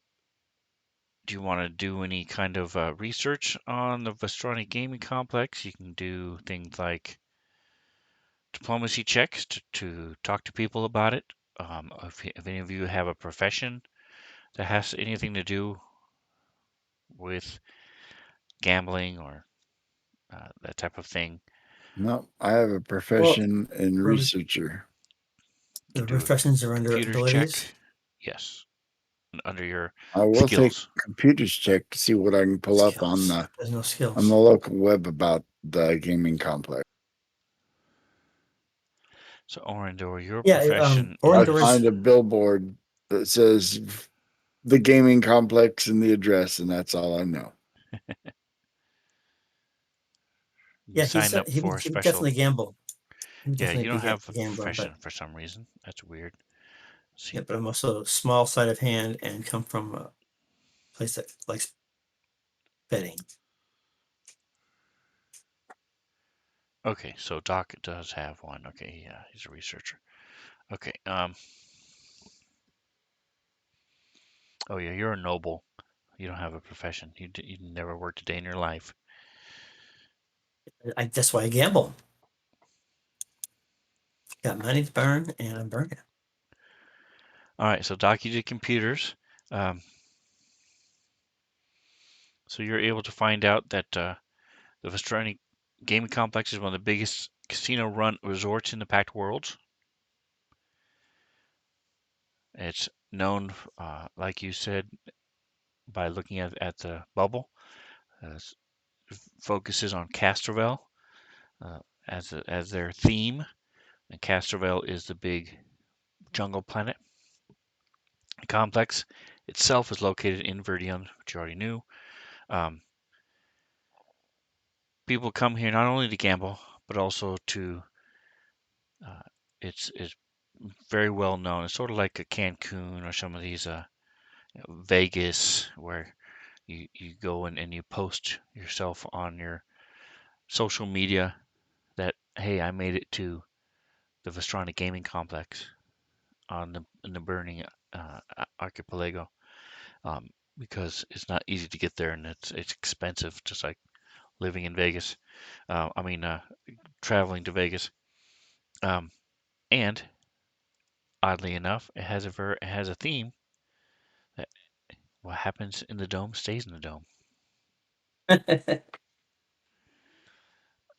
do you want to do any kind of research on the Vestrani gaming complex? You can do things like diplomacy checks to talk to people about it. If any of you have a profession that has anything to do with gambling or that type of thing, No, I have a Well, profession in well, researcher. the do a refreshments are under computers check. abilities. Yes, under your I will take skills. computers check to see what I can pull up on Skills. There's no the skills. local web about the gaming complex. So, Orindor, your Yeah, profession I Orindor is is find a billboard that says the gaming complex and the address, and that's all I know. you yeah. He's signed up for a he would special. definitely gamble. He would Yeah, you definitely don't be have a a gambler, profession but for some reason. That's weird. yeah, See, but I'm also small sleight of hand and come from a place that likes betting. okay, so Doc does have one. Okay, yeah, he's a researcher. Okay, oh yeah, you're a noble. you don't have a profession. You never worked a day in your life. That's why I gamble. Got money to burn, and I'm burning it. All right, so Doc, you did computers. So you're able to find out that the Vestrani Gaming Complex is one of the biggest casino-run resorts in the packed worlds. It's known, like you said, by looking at the bubble. Focuses on Castrovel as their theme, and Castrovel is the big jungle planet. The complex itself is located in Verdion, which you already knew. Um, People come here not only to gamble, but also to. Uh, it's very well known. It's sort of like a Cancun or some of these Vegas, where you go and you post yourself on your social media that, hey, I made it to the Vestrani Gaming Complex on the burning archipelago, because it's not easy to get there and it's expensive, just like living in Vegas. Traveling to Vegas. Um, and oddly enough, it has a theme that what happens in the dome stays in the dome.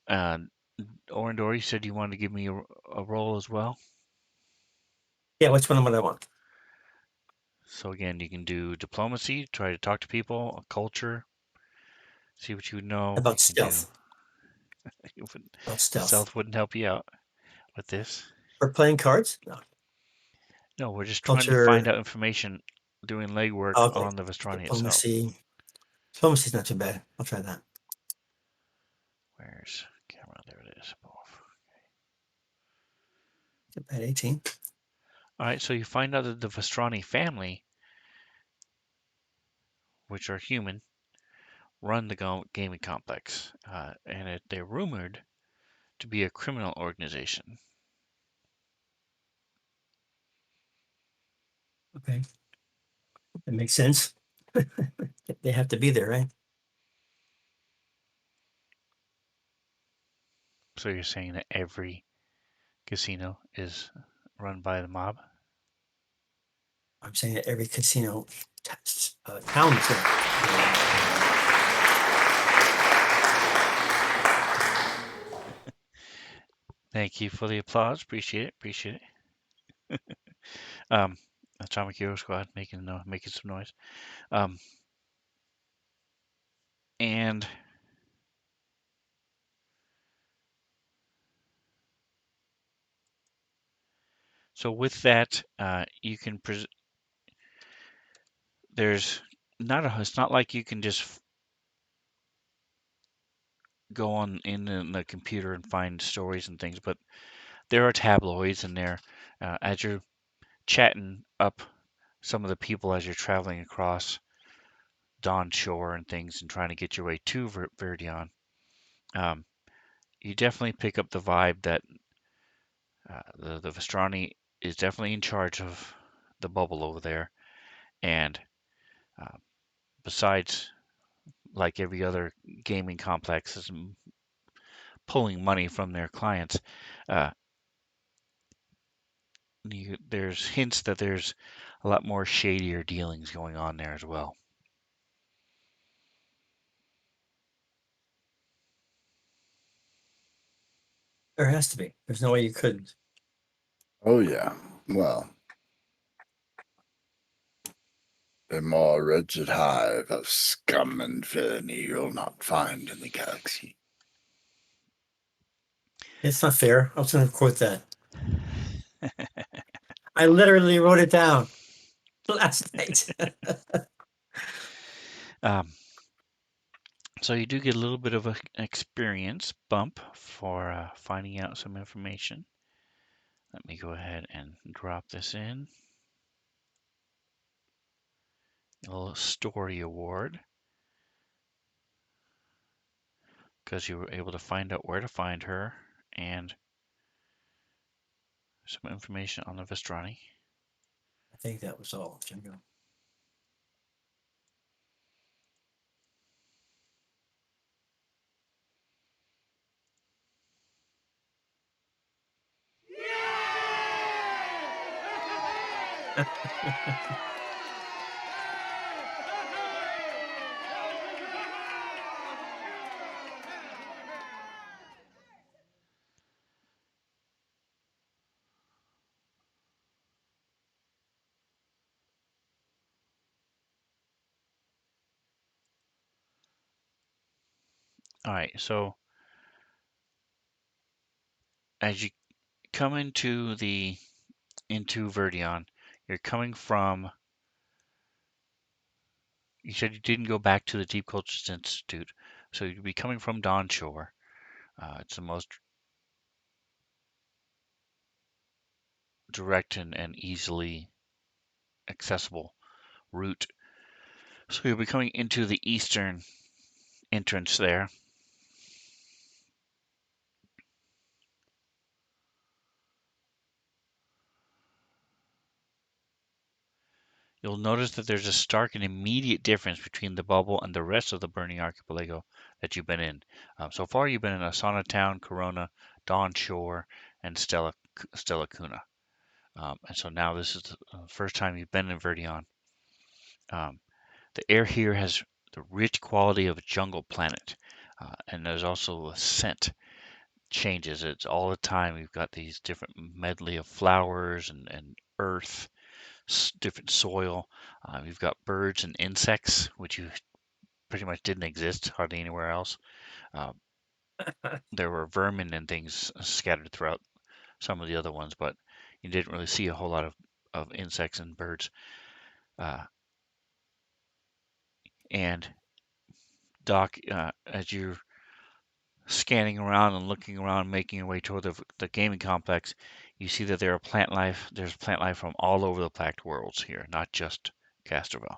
Uh, Orindor, you said you wanted to give me a role as well. Yeah, which one would I want? So again, you can do diplomacy, try to talk to people, culture, see what you know. About You can do stealth. About stealth. stealth wouldn't help you out with this. For playing cards? No. No, we're just trying to find Culture. out information, doing legwork Okay. on the Vestrani itself. Diplomacy. Diplomacy's not too bad. I'll try that. Where's camera? There it is. At 18. All right, so you find out that the Vestrani family, which are human, run the gaming complex, and they're rumored to be a criminal organization. Okay. That makes sense. They have to be there, right? So you're saying that every casino is run by the mob? I'm saying that every casino town is there. Thank you for the applause. Appreciate it. Appreciate it. Atomic Hero Squad making some noise. And so with that, you can there's not a. It's not like you can just go on in the computer and find stories and things, but there are tabloids in there. As you're chatting up some of the people as you're traveling across Dawn Shore and things and trying to get your way to Verdion, um, you definitely pick up the vibe that the Vestrani is definitely in charge of the bubble over there. And uh, besides, like every other gaming complex is pulling money from their clients, uh, there's hints that there's a lot more shadier dealings going on there as well. There has to be. There's no way you couldn't. Oh yeah. Well, a more wretched hive of scum and villainy you'll not find in the galaxy. It's not fair. I was going to quote that. I literally wrote it down last night. Um, so you do get a little bit of an experience bump for finding out some information. Let me go ahead and drop this in. A little story award, because you were able to find out where to find her and some information on the Vestrani. I think that was all, Jingo. All right, so as you come into Verdion, you're coming from. You said you didn't go back to the Deep Cultures Institute, so you'd be coming from Dawn Shore. It's the most direct and easily accessible route. So you'll be coming into the eastern entrance there. You'll notice that there's a stark and immediate difference between the bubble and the rest of the burning archipelago that you've been in. So far, you've been in Asana Town, Corona, Dawn Shore, and Stella Cuna. And so now this is the first time you've been in Verdion. The air here has the rich quality of a jungle planet, and there's also a scent changes. It's all the time. We've got these different medley of flowers and earth, different soil. We've got birds and insects, which you pretty much didn't exist hardly anywhere else. Uh, there were vermin and things scattered throughout some of the other ones, but you didn't really see a whole lot of insects and birds. And Doc, as you're scanning around and looking around, making your way toward the gaming complex, you see that there's plant life from all over the Pact Worlds here, not just Castrovel.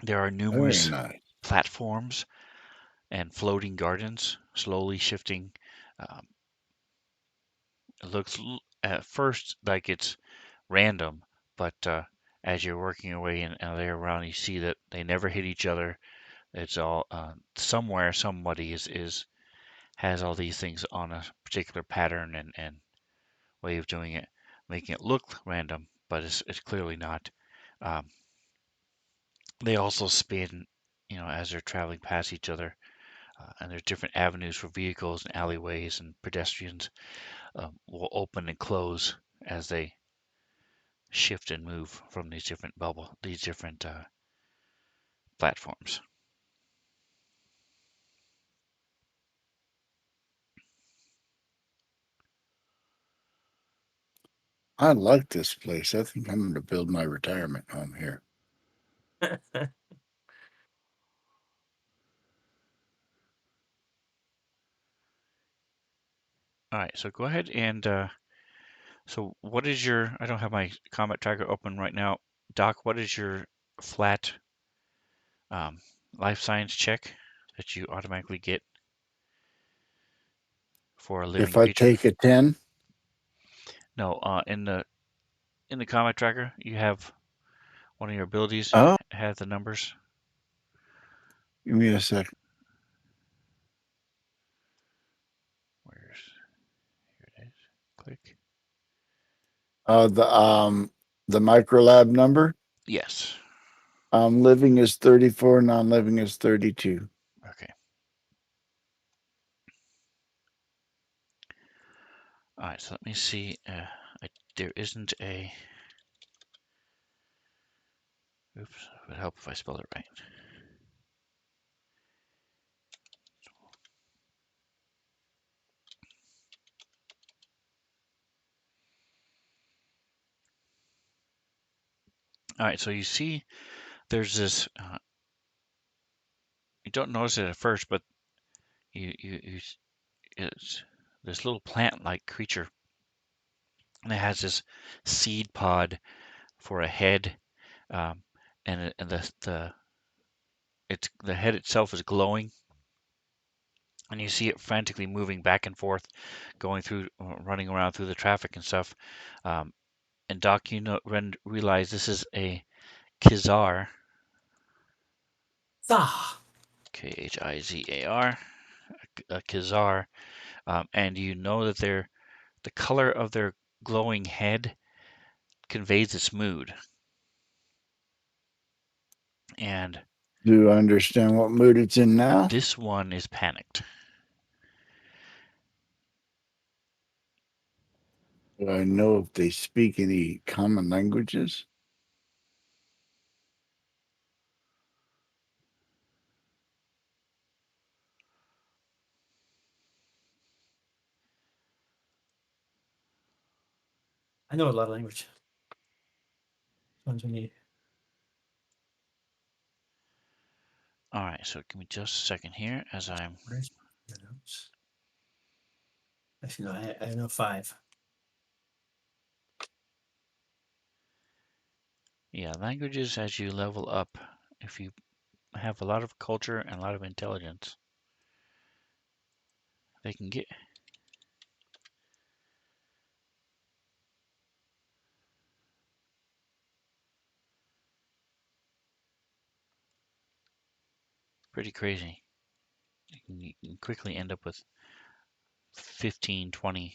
There are Very numerous nice. platforms and floating gardens, slowly shifting. Um, it looks at first like it's random, but as you're working your way in there around, you see that they never hit each other. It's all somewhere somebody is has all these things on a particular pattern and way of doing it, making it look random, but it's clearly not. Um, they also spin, as they're traveling past each other, and there's different avenues for vehicles and alleyways and pedestrians will open and close as they shift and move from these different platforms. I like this place. I think I'm going to build my retirement home here. All right, so go ahead and so what is your? I don't have my combat tracker open right now. Doc, what is your flat um, life science check that you automatically get for a living If I creature? take a 10, No, in the combat tracker, you have one of your abilities oh, has the numbers. give me a second. Where's here it is. Click. The microlab number. Yes. Living is 34, non-living is 32. Okay. All right. So let me see. There isn't a. Oops. It would help if I spelled it right. All right. So you see, there's this. You don't notice it at first, but it's this little plant-like creature, and it has this seed pod for a head, um, and the head itself is glowing, and you see it frantically moving back and forth, going through, running around through the traffic and stuff. Um, and Doc, realize this is a Khizar, Ah, Khizar, a Khizar, and you know that the color of their glowing head conveys its mood. And Do you understand what mood it's in now? this one is panicked. Do I know if they speak any common languages? I know a lot of language. Ones we need. All right, so give me just a second here as I'm. Where's my notes? Actually, no, I know 5. Yeah, languages as you level up, if you have a lot of culture and a lot of intelligence, they can get. Pretty crazy. You can quickly end up with 15, 20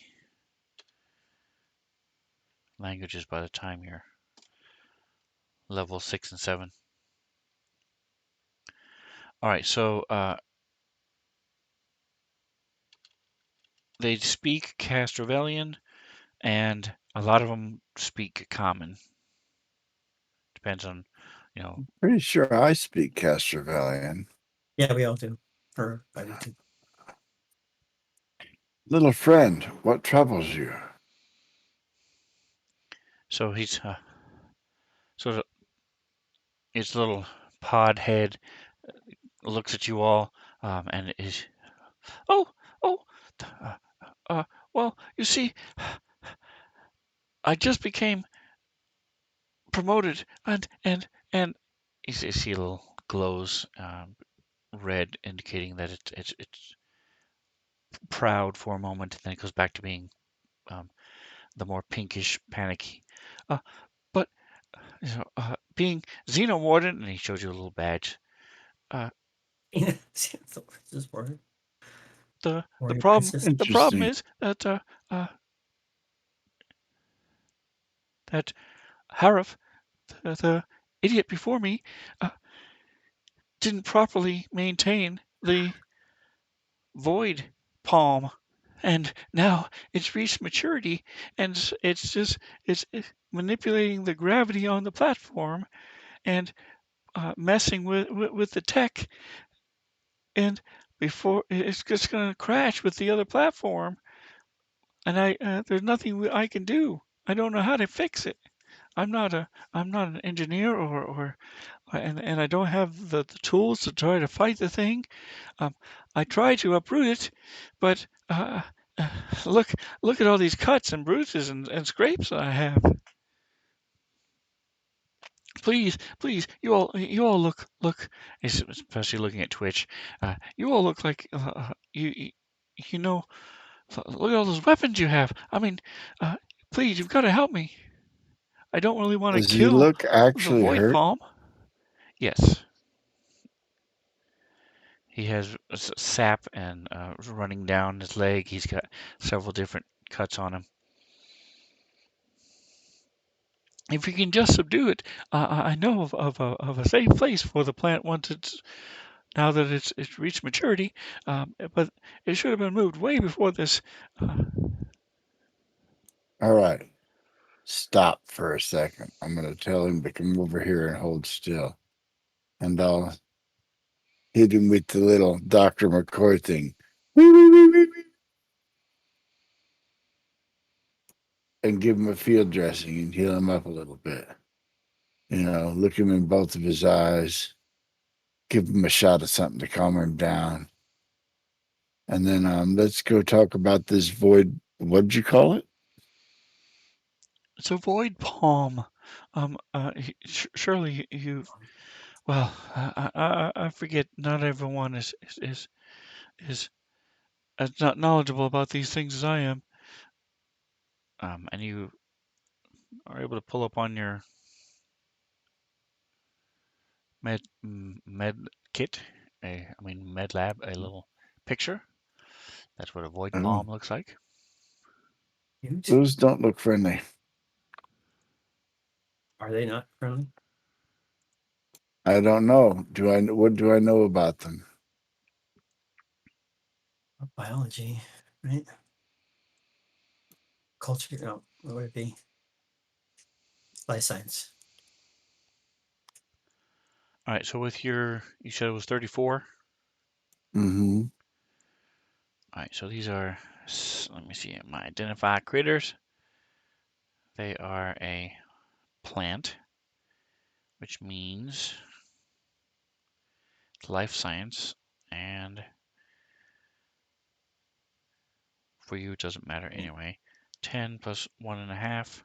languages by the time you're level 6 and 7. All right, so they speak Castrovelian, and a lot of them speak Common. Depends on, you know. Pretty sure I speak Castrovelian. Yeah, we all do. Or I do too. Little friend, what troubles you? So he's sort of his little pod head looks at you all, and is, oh, oh, well, you see, I just became promoted, and you see a little glows red, indicating that it's proud for a moment, and then it goes back to being the more pinkish, panicky. But being Xeno Warden, and he shows you a little badge. This word. The Warrior problem Princess. the problem Interesting. is that Harif, the idiot before me, didn't properly maintain the void palm, and now it's reached maturity, and it's manipulating the gravity on the platform and messing with the tech, and before it's just going to crash with the other platform, and there's nothing I can do. I don't know how to fix it. I'm not an engineer or and I don't have the tools to try to fight the thing. I tried to uproot it, but uh, look at all these cuts and bruises and scrapes that I have. Please, you all look, especially looking at Twitch. You all look like you know. Look at all those weapons you have. I mean, please, you've got to help me. I don't really want to Does he kill look the actually Void hurt? Palm. Yes. He has sap and running down his leg. He's got several different cuts on him. If you can just subdue it, I know of a safe place for the plant once it's now that it's reached maturity. But it should have been moved way before this. All right. Stop for a second. I'm going to tell him to come over here and hold still. And I'll hit him with the little Dr. McCoy thing. Wee, wee, wee, wee, wee. And give him a field dressing and heal him up a little bit. You know, look him in both of his eyes. Give him a shot of something to calm him down. And then let's go talk about this void. What'd you call it? It's a Void Palm. Surely you. Well, I forget. Not everyone is as not knowledgeable about these things as I am. And you are able to pull up on your med kit, med lab, a little picture. That's what a Void Oh, Palm looks like. Cute. those don't look friendly. Are they not friendly? I don't know. What do I know about them? Biology, right? Culture, no, what would it be? Life science. All right. So with you said it was 34. Mm-hmm. All right. So these are, let me see, my identified critters. They are a plant, which means life science, and for you it doesn't matter anyway. 10 plus 1.5,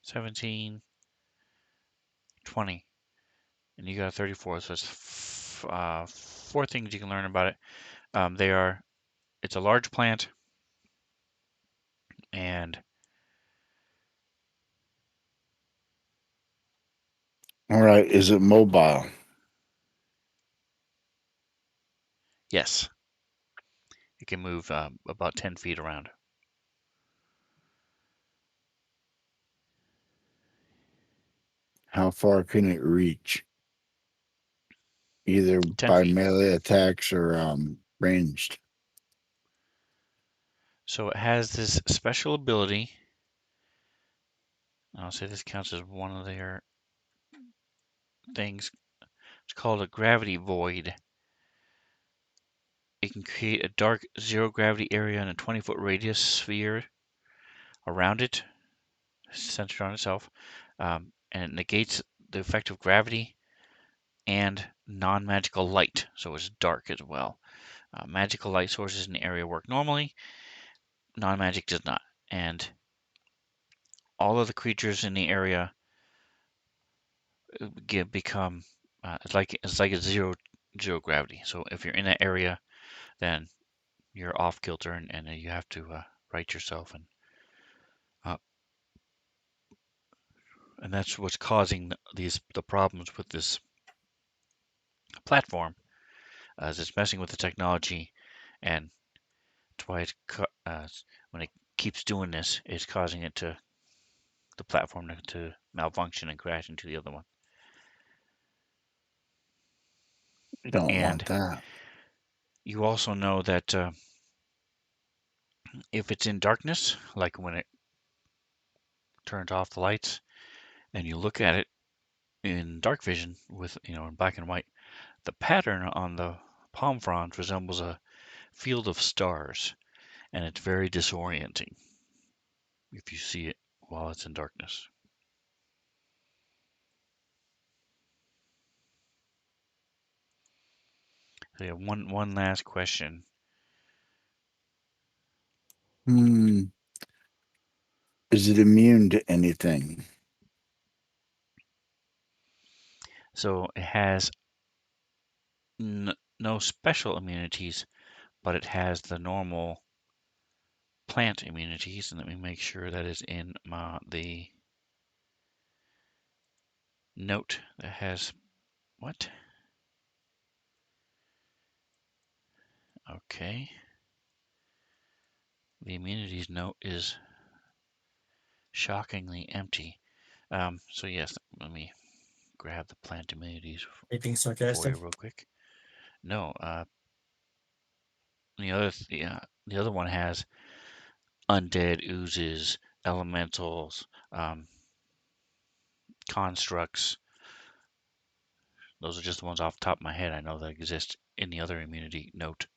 17, 20, and you got a 34. So it's 4 things you can learn about it. It's a large plant, and All right. Is it mobile? yes, it can move about 10 feet around. How far can it reach? Either 10 by feet. melee attacks or ranged. So it has this special ability. I'll say this counts as one of their things. It's called a gravity void. It can create a dark zero gravity area in a 20-foot radius sphere around it, centered on itself, and it negates the effect of gravity and non-magical light, so it's dark as well. Magical light sources in the area work normally, non-magic does not, and all of the creatures in the area become it's like a zero gravity. So if you're in that area, then you're off kilter, and you have to right yourself, uh, and that's what's causing the problems with this platform, as it's messing with the technology, and that's why when it keeps doing this, it's causing the platform to malfunction and crash into the other one. You don't want And that. you also know that if it's in darkness, like when it turns off the lights, and you look at it in dark vision with in black and white, the pattern on the palm fronds resembles a field of stars, and it's very disorienting if you see it while it's in darkness. So yeah, one last question. Is it immune to anything? So it has no special immunities, but it has the normal plant immunities. And let me make sure that is in the note that has what? Okay. The immunities note is shockingly empty. So yes, let me grab the plant immunities Are you being for you sarcastic? real quick. No, the other one has undead oozes, elementals, constructs. Those are just the ones off the top of my head I know that exist in the other immunity note.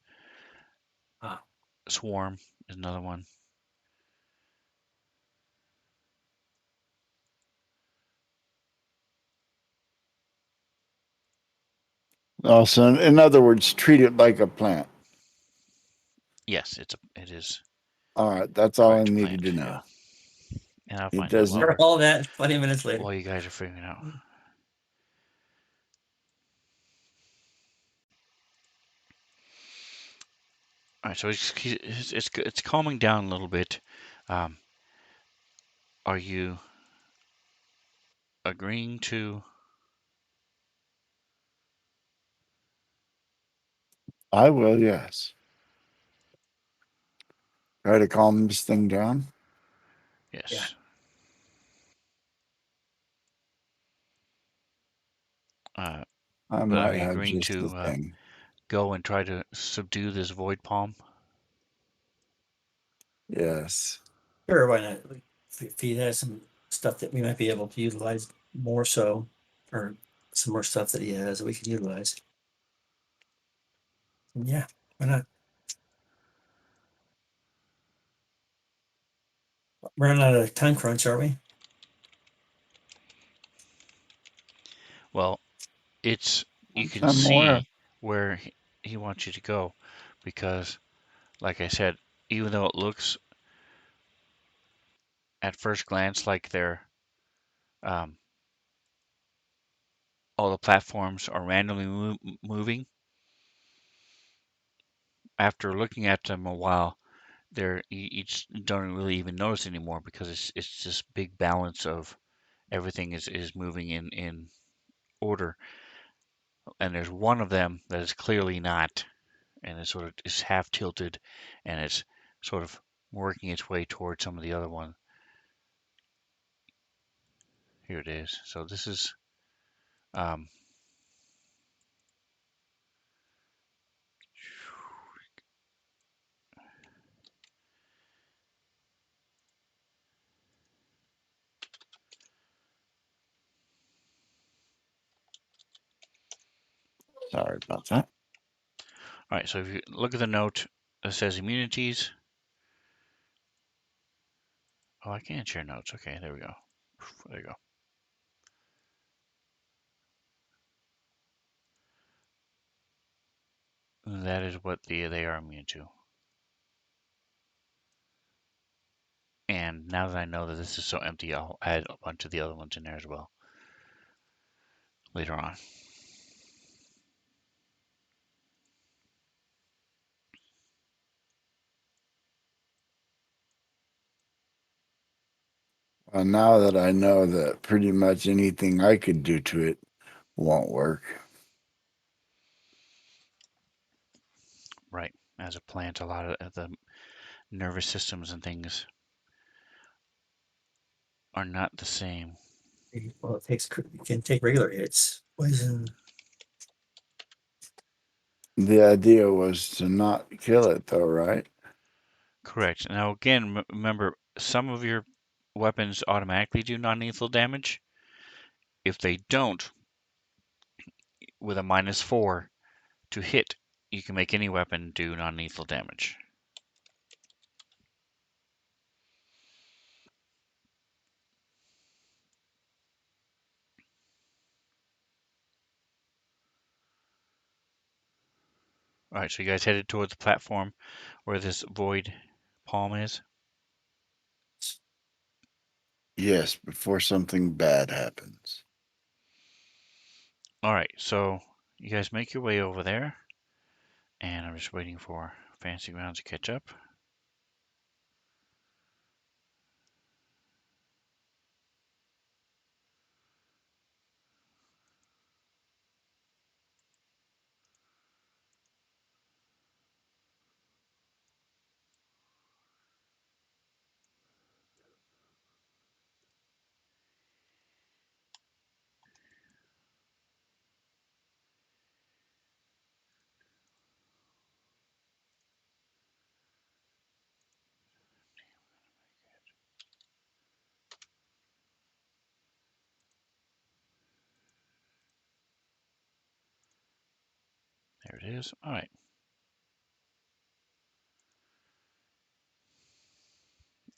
Ah, Swarm is another one. Also, in other words, treat it like a plant. Yes, it is All right, that's all I correct needed plant. to Yeah, know. and I'll It find out doesn't. all that 20 minutes later. while you guys are figuring out. All right, so it's calming down a little bit. Um, are you agreeing to? I will, yes. Try to calm this thing down. Yes. Yeah. I But are might you have agreeing just the to thing. go and try to subdue this void palm? Yes. Sure, why not? If he has some stuff that we might be able to utilize more so, or some more stuff that he has that we can utilize. Yeah, why not? We're not a time crunch, are we? Well, it's you can I'm aware. see where he wants you to go, because, like I said, even though it looks at first glance like they're um, all the platforms are randomly moving, after looking at them a while, you just don't really even notice anymore, because it's this big balance of everything is moving in order, and there's one of them that is clearly not, and it sort of is half tilted, and it's sort of working its way towards some of the other one. Here it is. So this is um, Sorry about that. all right. So if you look at the note that says immunities. Oh, I can't share notes. Okay, there we go. There you go. That is what they are immune to. And now that I know that this is so empty, I'll add a bunch of the other ones in there as well later on. Now that I know that pretty much anything I could do to it won't work. Right. As a plant, a lot of the nervous systems and things are not the same. Well, it can take regular hits. Poison. The idea was to not kill it, though, right? Correct. Now, again, remember, some of your weapons automatically do non-lethal damage. If they don't, with a -4 to hit, you can make any weapon do non-lethal damage. All right, so you guys headed towards the platform where this void palm is? Yes, before something bad happens. All right, so you guys make your way over there, and I'm just waiting for Fancy Grounds to catch up. There it is. All right.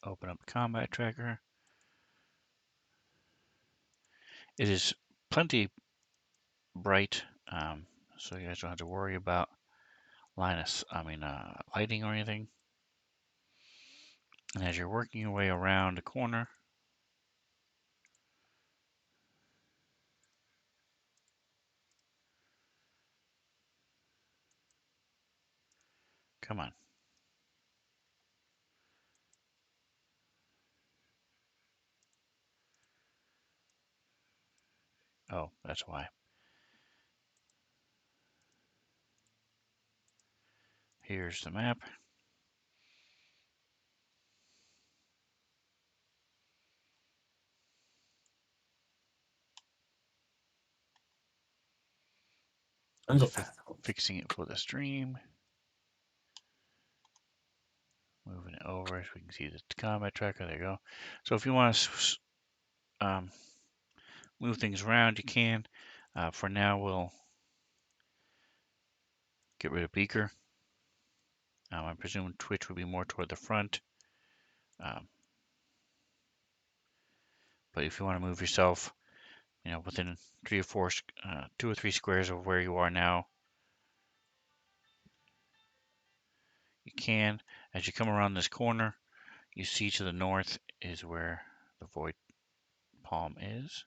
Open up the combat tracker. It is plenty bright, so you guys don't have to worry about lighting or anything. And as you're working your way around the corner, come on. Oh, that's why. Here's the map. Jungle path. Fixing it for the stream. Moving it over so we can see the combat tracker. There you go. So if you want to move things around, you can. For now, we'll get rid of Beaker. I presume Twitch will be more toward the front. But if you want to move yourself, within 2 or 3 squares of where you are now, you can. As you come around this corner, you see to the north is where the void palm is.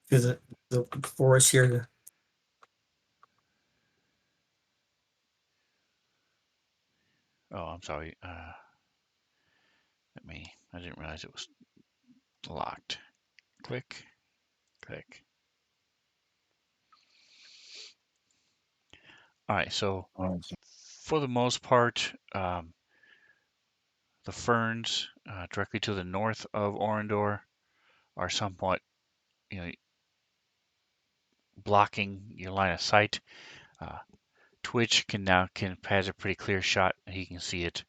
Through the forest here. Oh, I'm sorry. I didn't realize it was locked. Click, click. All right, so for the most part, the ferns directly to the north of Orindor are somewhat, blocking your line of sight. Twitch has a pretty clear shot. He can see it.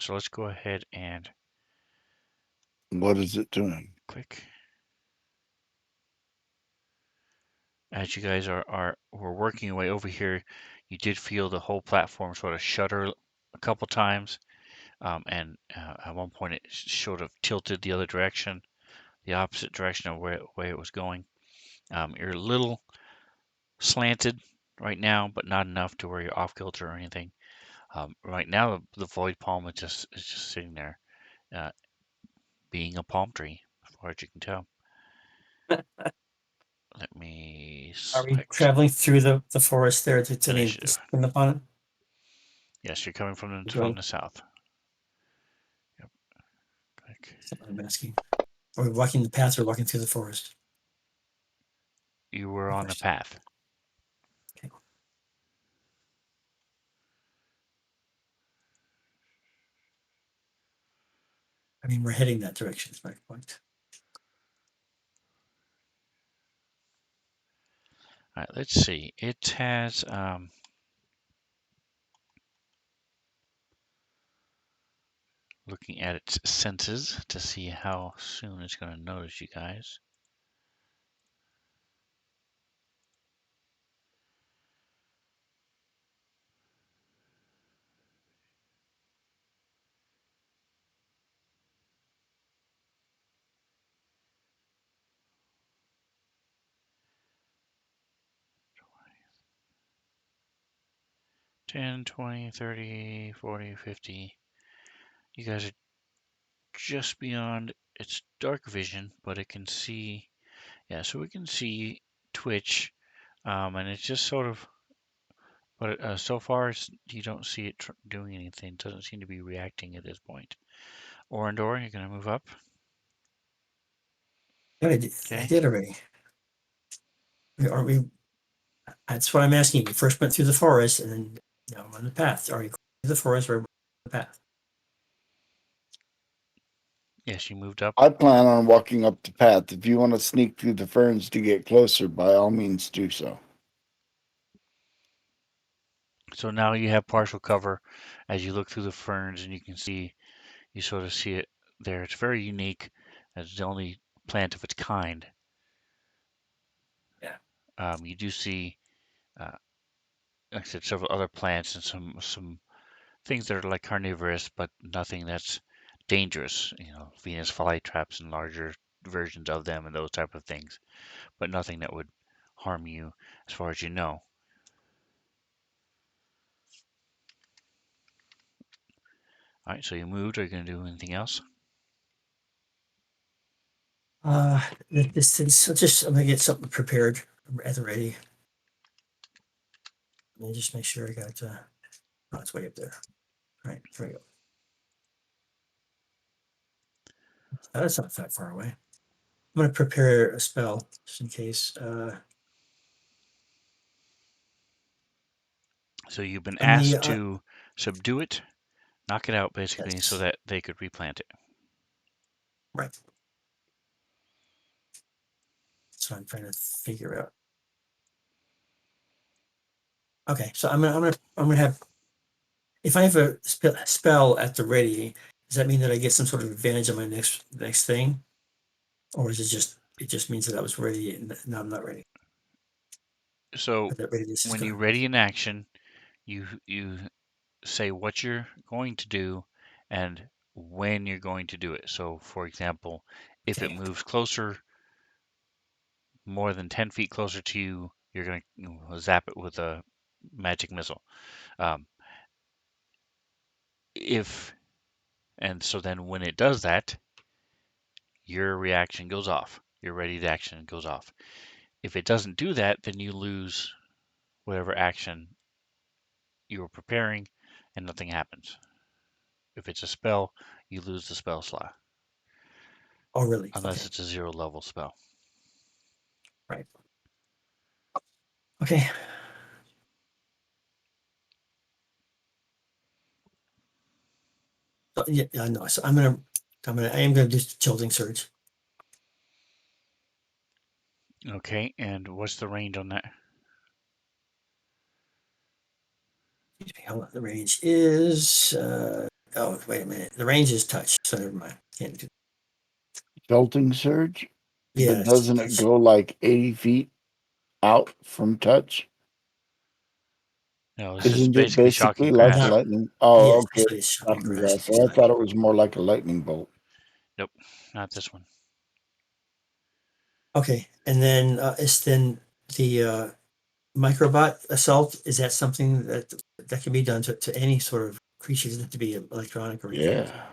So let's go ahead and What is it doing? click. As you guys were working your way over here, you did feel the whole platform sort of shudder a couple times, and at one point it sort of tilted the other direction, the opposite direction of where it was going. You're a little slanted right now, but not enough to where you're off kilter or anything. Right now, the void palm is just sitting there, being a palm tree, as far as you can tell. Let me Are we select traveling through the forest there to initiative. spin upon it? Yes, you're coming from the south. Yep. Click. That's what I'm asking. Are we walking the path or walking through the forest? You were on the path. Okay. I mean, we're heading that direction, is my point. All right, let's see. It has looking at its senses to see how soon it's going to notice you guys. $10, $20, $30, $40, $50. You guys are just beyond its dark vision, but it can see. Yeah, so we can see Twitch, and it's just sort of. But so far, you don't see it doing anything. It doesn't seem to be reacting at this point. Orindor, you're going to move up. Yeah, I did already. Are we? That's what I'm asking. We first went through the forest, and then I'm on the path. Are we going through the forest or the path? Yes, you moved up. I plan on walking up the path. If you want to sneak through the ferns to get closer, by all means do so. So now you have partial cover as you look through the ferns, and you sort of see it there. It's very unique. It's the only plant of its kind. Yeah. You do see, like I said, several other plants and some things that are like carnivorous, but nothing that's dangerous. Venus flytraps and larger versions of them and those type of things, but nothing that would harm you as far as you know. All right, so you moved. Are you going to do anything else? This I'm gonna get something prepared at the ready. Let me just make sure I got. Oh, it's way up there. All right, there we go. That's not that far away. I'm gonna prepare a spell just in case. So you've been On the asked to subdue it. Knock it out, basically, so Yes. that they could replant it. Right. So I'm trying to figure out. Okay, so I'm gonna have, if I have a spell at the ready, does that mean that I get some sort of advantage on my next thing, or is it just means that I was ready and now I'm not ready? So Or that readiness is when you gonna. ready an action, you say what you're going to do and when you're going to do it. So, for example, if it Okay. moves closer, more than 10 feet closer to you, you're going to zap it with a magic missile. Um, if and so then when it does that, your reaction goes off. Your ready to action goes off. If it doesn't do that, then you lose whatever action you were preparing, and nothing happens. If it's a spell, you lose the spell slot, Oh, really? unless Okay. it's a 0 level spell. Right. Okay. So, yeah, I know. So I am gonna do Tilting Surge. Okay, and what's the range on that? Excuse me, hold on. The range is. Oh, wait a minute. The range is touch. So never mind. Can't do. Jolting surge, but Yes, doesn't it touch. go like 80 feet out from touch? No, this is Isn't it basically shocking basically like grasp. Not. lightning? Oh, Yes, okay. this one is shocking Shocking grasp. grass. It's I not. thought it was more like a lightning bolt. Nope, not this one. Okay, and then is then the microbot assault, is that something that can be done to any sort of creature? Doesn't have to be electronic or anything. Yeah.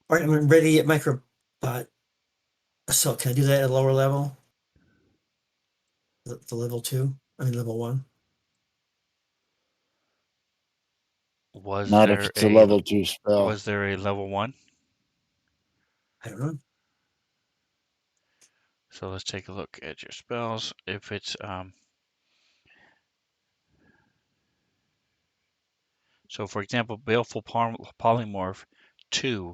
All right, I'm ready at microbot assault. Can I do that at a lower level? The level 2? I mean level 1? Was Not if there it's a a level 2 spell. level 1? I don't know. So let's take a look at your spells. If it's so for example, Baleful Polymorph 2,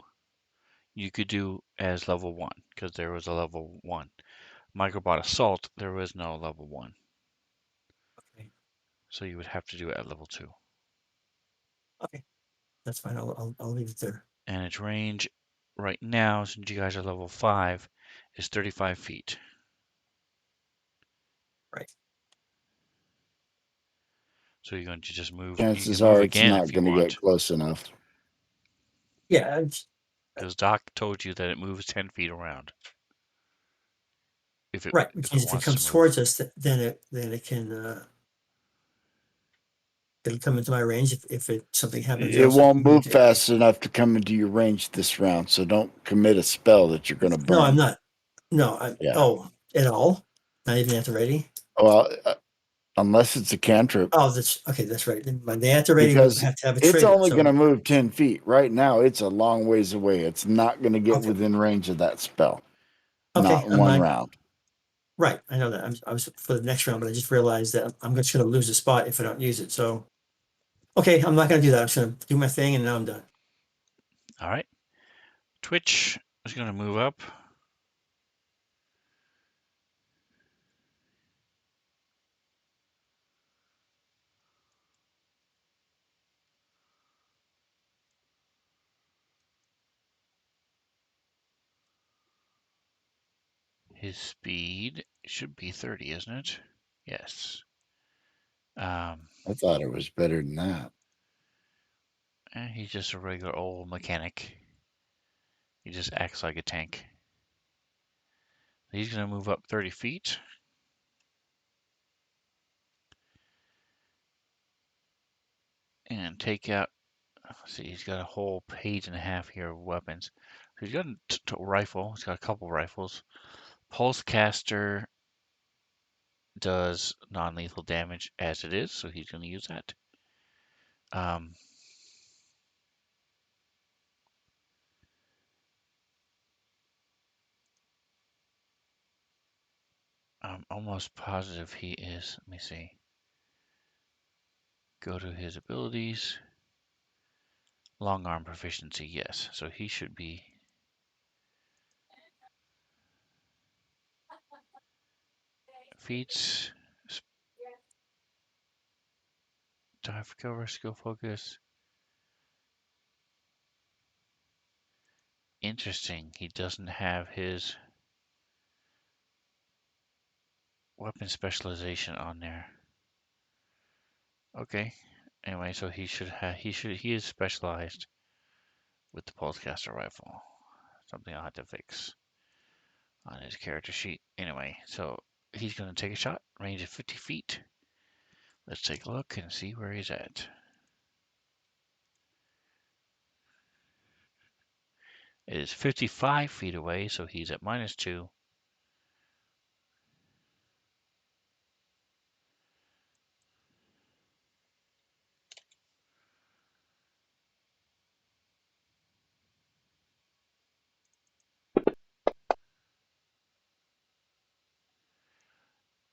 you could do as level 1 because there was a level 1. Microbot Assault, there was no level 1. Okay, So you would have to do it at level 2. okay, that's fine. I'll leave it there. And its range right now, since you guys are level 5, is 35 feet. Right. So you're going to just move. You Chances can move are it's again not if you going to get want, close enough. Yeah, because Doc told you that it moves 10 feet around. If it right. Which if it means if it wants to comes move. towards us, then it can it'll come into my range. If something happens It else, won't move fast enough to come into your range this round, so don't commit a spell that you're going to no, I'm burn. not. No, I Yeah. oh, at all? Not even at the ready? Well, unless it's a cantrip, Oh, that's okay, that's right. Never mind. The at the ready would because have to have a it's trigger. only going So to move 10 feet. Right now, it's a long ways away. It's not going to get okay, within range of that spell. okay, Not I'm one not round. right. I know that. I was for the next round, but I just realized that I'm just gonna lose a spot if I don't use it. So okay, I'm not gonna do that. I'm just gonna do my thing and now I'm done. All right. Twitch is going to move up. His speed should be 30, isn't it? Yes. I thought it was better than that. He's just a regular old mechanic. He just acts like a tank. He's going to move up 30 feet. And take out, let's see, he's got a whole page and a half here of weapons. So he's got a rifle. He's got a couple rifles. Pulse caster does non-lethal damage as it is, so he's going to use that. Um, I'm almost positive he is. Let me see. Go to his abilities. Long arm proficiency, yes. So he should be. Feats. Dive cover, skill focus. Interesting. He doesn't have his weapon specialization on there. Okay. Anyway, so he is specialized with the pulsecaster rifle. Something I'll have to fix on his character sheet. Anyway, so he's gonna take a shot, range of 50 feet. Let's take a look and see where he's at. It is 55 feet away, so he's at -2.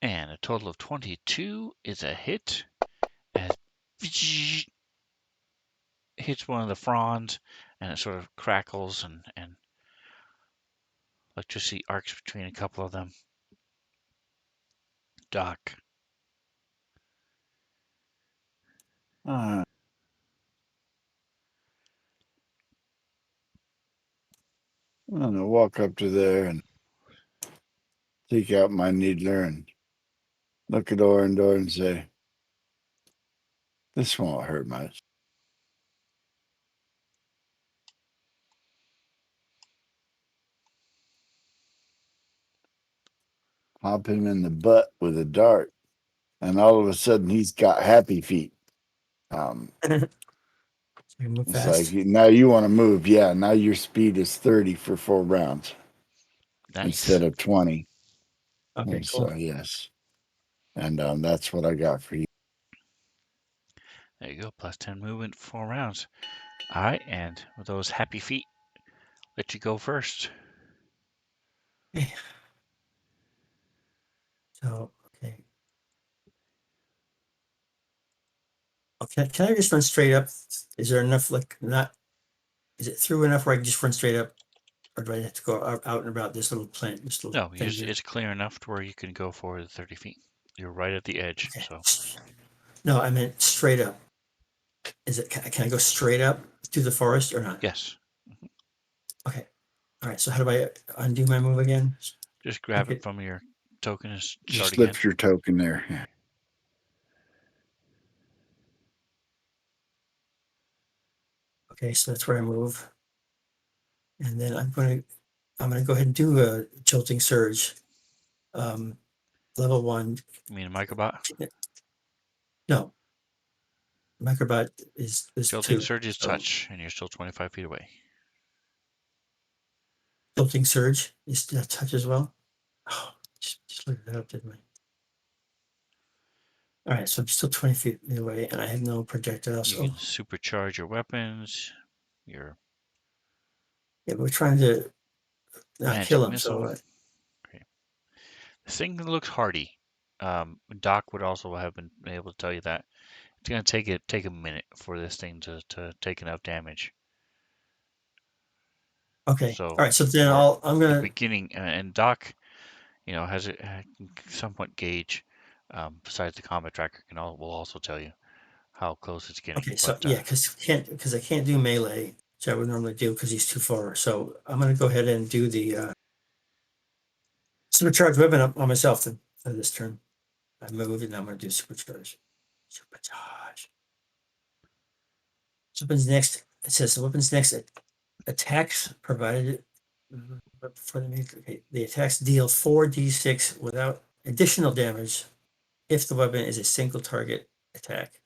And a total of 22 is a hit. As hits one of the fronds, and it sort of crackles, and electricity arcs between a couple of them. Doc. I'm gonna walk up to there and take out my needler and look at Orindor and say, "This won't hurt much." Hop him in the butt with a dart, and all of a sudden he's got happy feet. You move It's fast. like now you want to move. Yeah, now your speed is 30 for 4 rounds Nice. instead of 20. Okay, And cool. so yes, and that's what I got for you. There you go. Plus 10 movement for 4 rounds. All right, and with those happy feet, let you go first. Okay. So, okay. Okay, can I just run straight up? Is there enough, like, not, is it through enough where I can just run straight up? Or do I have to go out and about this little plant, this little No, thing here? it's clear enough to where you can go for the 30 feet. You're right at the edge, Okay. so. No, I meant straight up. Is it, can I go straight up through the forest or not? Yes. Okay. All right. So how do I undo my move again? Just grab Okay. it from your token and start Just again. lift your token there. Yeah. Okay, so that's where I move. And then I'm gonna go ahead and do a jolting surge. Level 1. You mean a microbot? No. Microbot is Jolting 2. surge is So touch, and you're still 25 feet away. jolting surge is that touch as well. Oh, just looked that up, didn't I? All right, so I'm still 20 feet away, and I have no projectiles. You can supercharge your weapons, your Yeah, we're trying to not magic kill him. missile. So Okay. This thing looks hardy. Doc would also have been able to tell you that. It's gonna take a minute for this thing to take enough damage. okay, So all right. So then I'm the gonna. beginning, and Doc, has a somewhat gauge. Besides the combat tracker, will also tell you how close it's getting. Okay, so But yeah, because I can't do melee, which I would normally do because he's too far. So I'm gonna go ahead and do the supercharged weapon up on myself for this turn. I move and I'm gonna do supercharge. Supercharge. Weapons next. It says the weapons next attacks provided before they make. Okay, the attacks deal 4d6 without additional damage if the weapon is a single target attack.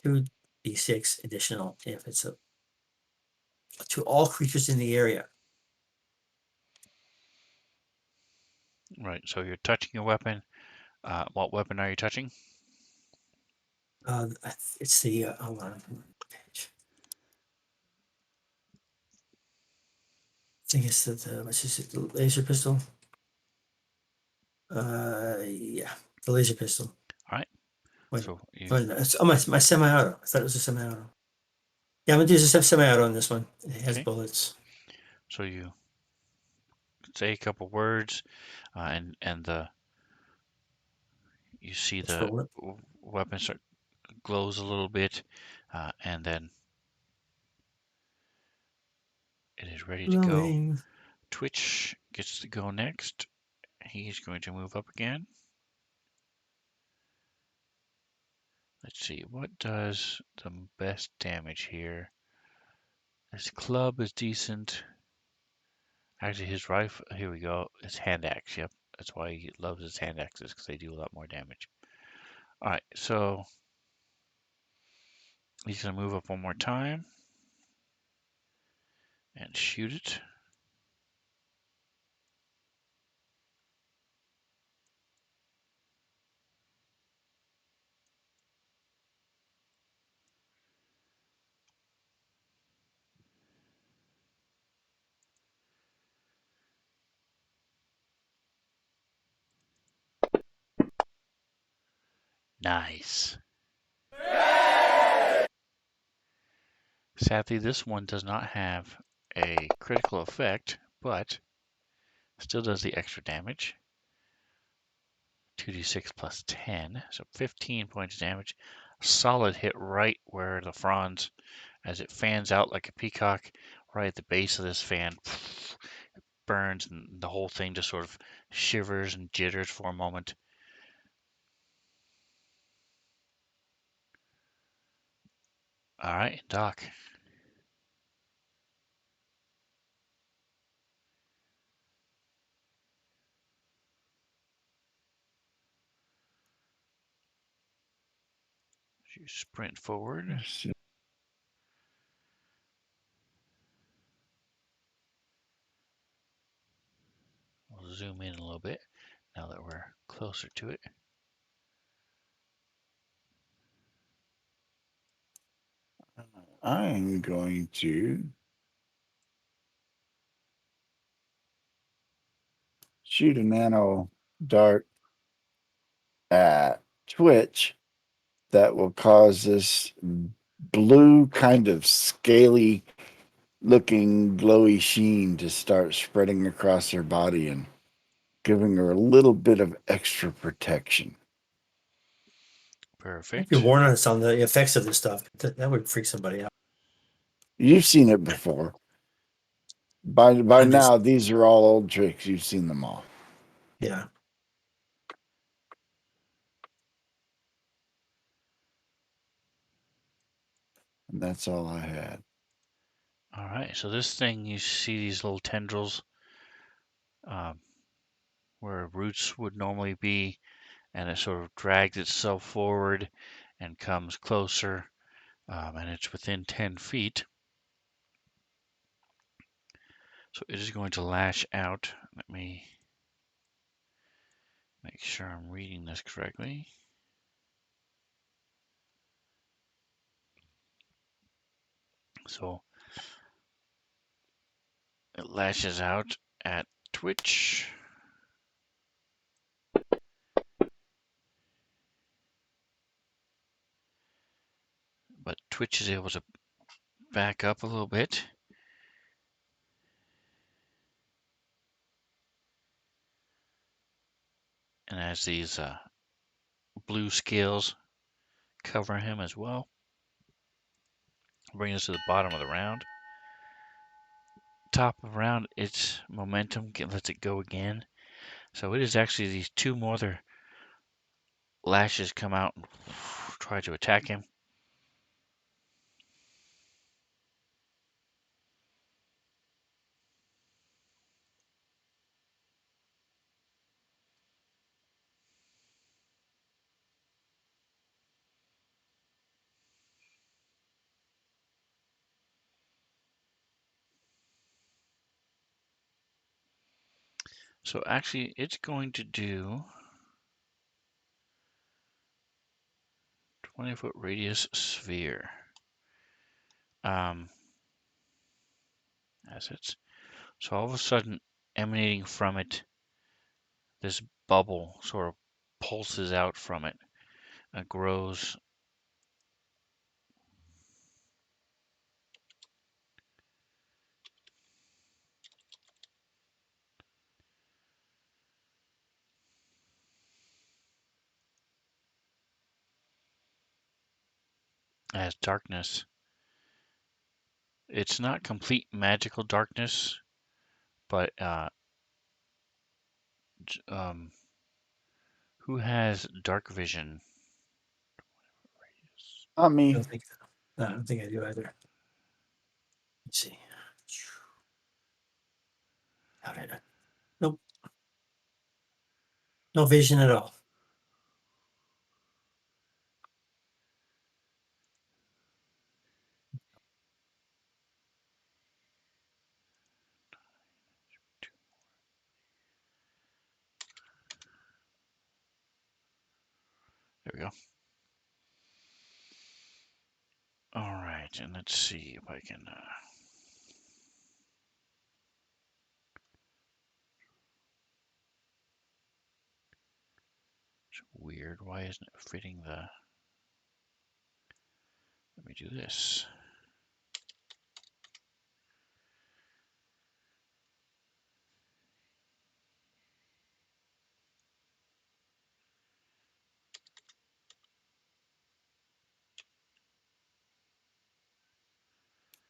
2d6 additional if it's to all creatures in the area. right, so you're touching a weapon. What weapon are you touching? It's the hold on page. I think it's the what's this, the laser pistol. Yeah, the laser pistol. All right. Wait, So you it's my semi-auto. I thought it was a semi-auto. Yeah, I'm gonna do some semi-auto on this one. It has Okay. bullets. So you say a couple words, and you see Let's the roll it. weapon start glows a little bit, and then it is ready to go. Glowing. Twitch gets to go next. He's going to move up again. Let's see, what does the best damage here? His club is decent. Actually, his rifle, here we go. His hand axe, yep. That's why he loves his hand axes, because they do a lot more damage. Alright, so he's going to move up one more time and shoot it. Nice. Sadly, this one does not have a critical effect, but still does the extra damage. 2d6 plus 10, so 15 points of damage. Solid hit right where the fronds, as it fans out like a peacock, right at the base of this fan, burns, and the whole thing just sort of shivers and jitters for a moment. All right, Doc. You sprint forward. We'll zoom in a little bit now that we're closer to it. I'm going to shoot a nano dart at Twitch that will cause this blue kind of scaly looking glowy sheen to start spreading across her body and giving her a little bit of extra protection. I'd be Perfect. warned on us on the effects of this stuff. That would freak somebody out. You've seen it before. By I'm just now, these are all old tricks. You've seen them all. yeah. And that's all I had. All right, so this thing, you see these little tendrils where roots would normally be, and it sort of drags itself forward and comes closer, and it's within 10 feet. So it is going to lash out. Let me make sure I'm reading this correctly. So it lashes out at Twitch. But Twitch is able to back up a little bit. And as these blue scales cover him as well, bring us to the bottom of the round. Top of round, its momentum lets it go again. So it is actually these two more other lashes come out and try to attack him. So actually, it's going to do 20-foot radius sphere. Assets. So all of a sudden, emanating from it, this bubble sort of pulses out from it, grows as darkness. It's not complete magical darkness, but who has dark vision? Not I me. don't think. No, I don't think I do either. Let's see. How did I? Nope. No vision at all. There we go. All right, and let's see if I can. It's weird. Why isn't it fitting the? Let me do this.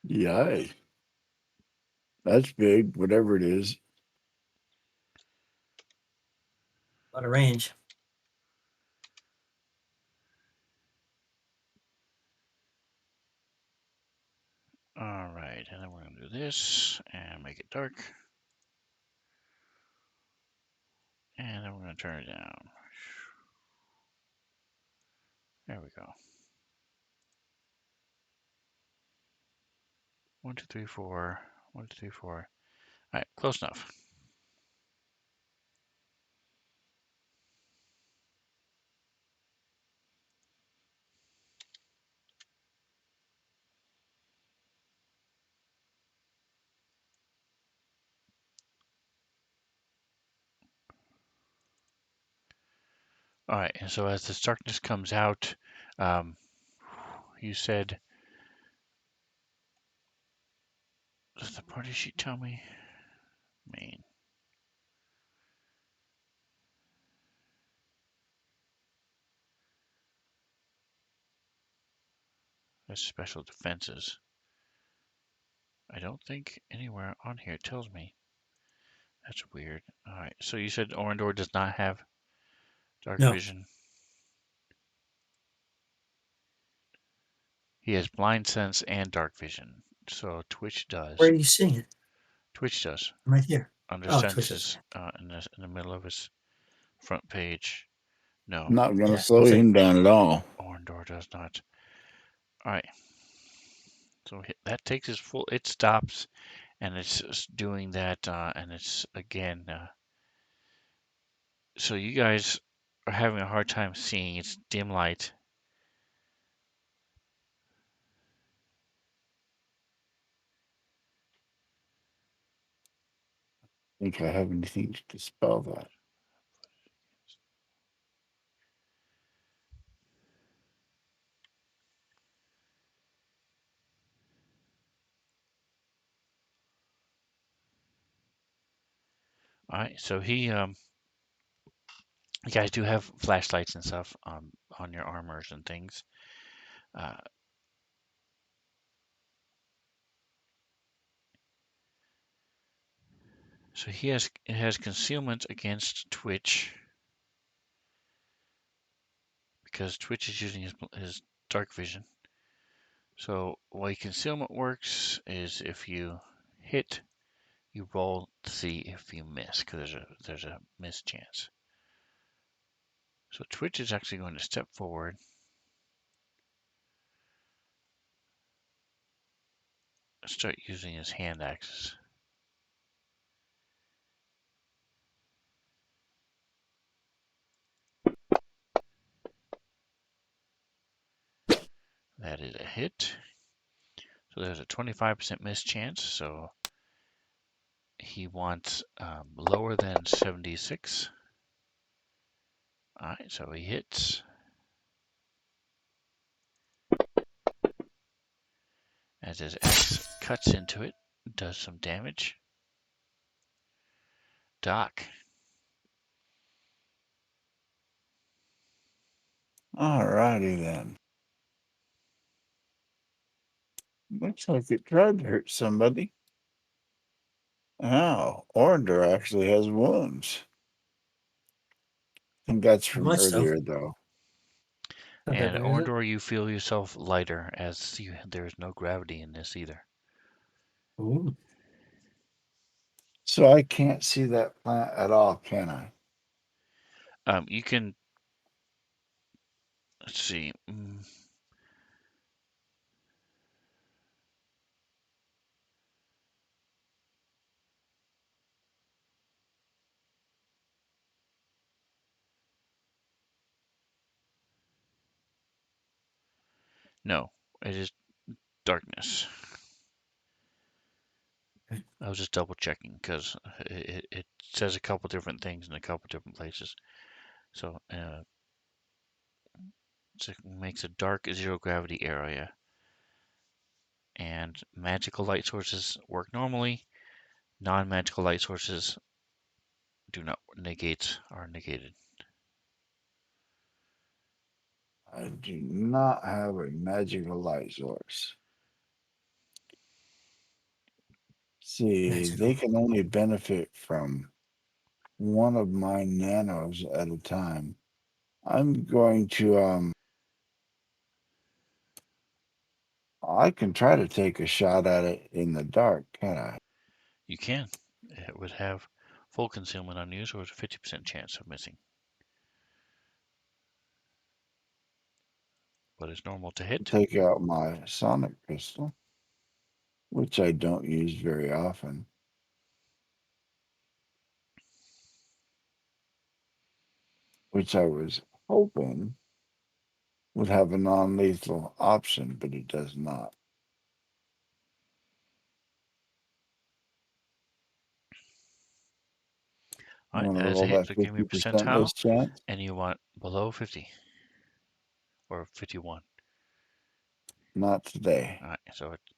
Yay. That's big, whatever it is. A lot of range. All right, and then we're going to do this and make it dark. And then we're going to turn it down. There we go. 1, 2, 3, 4. 1, 2, 3, 4. All right, close enough. All right, and so as the darkness comes out, you said, does the party sheet tell me? Main. There's special defenses. I don't think anywhere on here it tells me. That's weird. All right, so you said Orandor does not have dark No. vision. He has blind sense and dark vision. So Twitch does. Where are you seeing it? Twitch does. I'm right here. Under Oh, Twitch is. senses, in the middle of his front page. No, Not going to Yeah, slow looks like him down at all. Orandor does not. All right. So that takes his full. It stops, and it's doing that, and it's again. So you guys are having a hard time seeing. It's dim light. Think I have anything to dispel that. All right. So you guys do have flashlights and stuff on your armors and things. Uh, so it has concealment against Twitch because Twitch is using his dark vision. So the way concealment works is if you hit, you roll to see if you miss because there's a miss chance. So Twitch is actually going to step forward. Start using his hand axes. That is a hit. So there's a 25% miss chance. So he wants lower than 76. All right, so he hits. As his axe cuts into it, does some damage. Doc. All righty then. Looks like it tried to hurt somebody. Ow, Orndor actually has wounds. I think that's How from much though? earlier, though. Not that And bad, is it? Orndor, you feel yourself lighter as there's no gravity in this either. Ooh. So I can't see that plant at all, can I? You can, let's see. No, it is darkness. Okay. I was just double checking because it says a couple different things in a couple different places. So it makes a dark zero gravity area. And magical light sources work normally. Non-magical light sources do not are negated. I do not have a magical light source. See, they Magical. can only benefit from one of my nanos at a time. I'm going to I can try to take a shot at it in the dark, can I? You can. It would have full concealment on you, so there's a 50% chance of missing. But it's normal to hit. Take out my sonic pistol, which I don't use very often. Which I was hoping would have a non-lethal option, but it does not. All right, Want to that is a roll hit. that So give me a 50% percentile, miss chance? and you want below 50 or 51. Not today. All right, so it's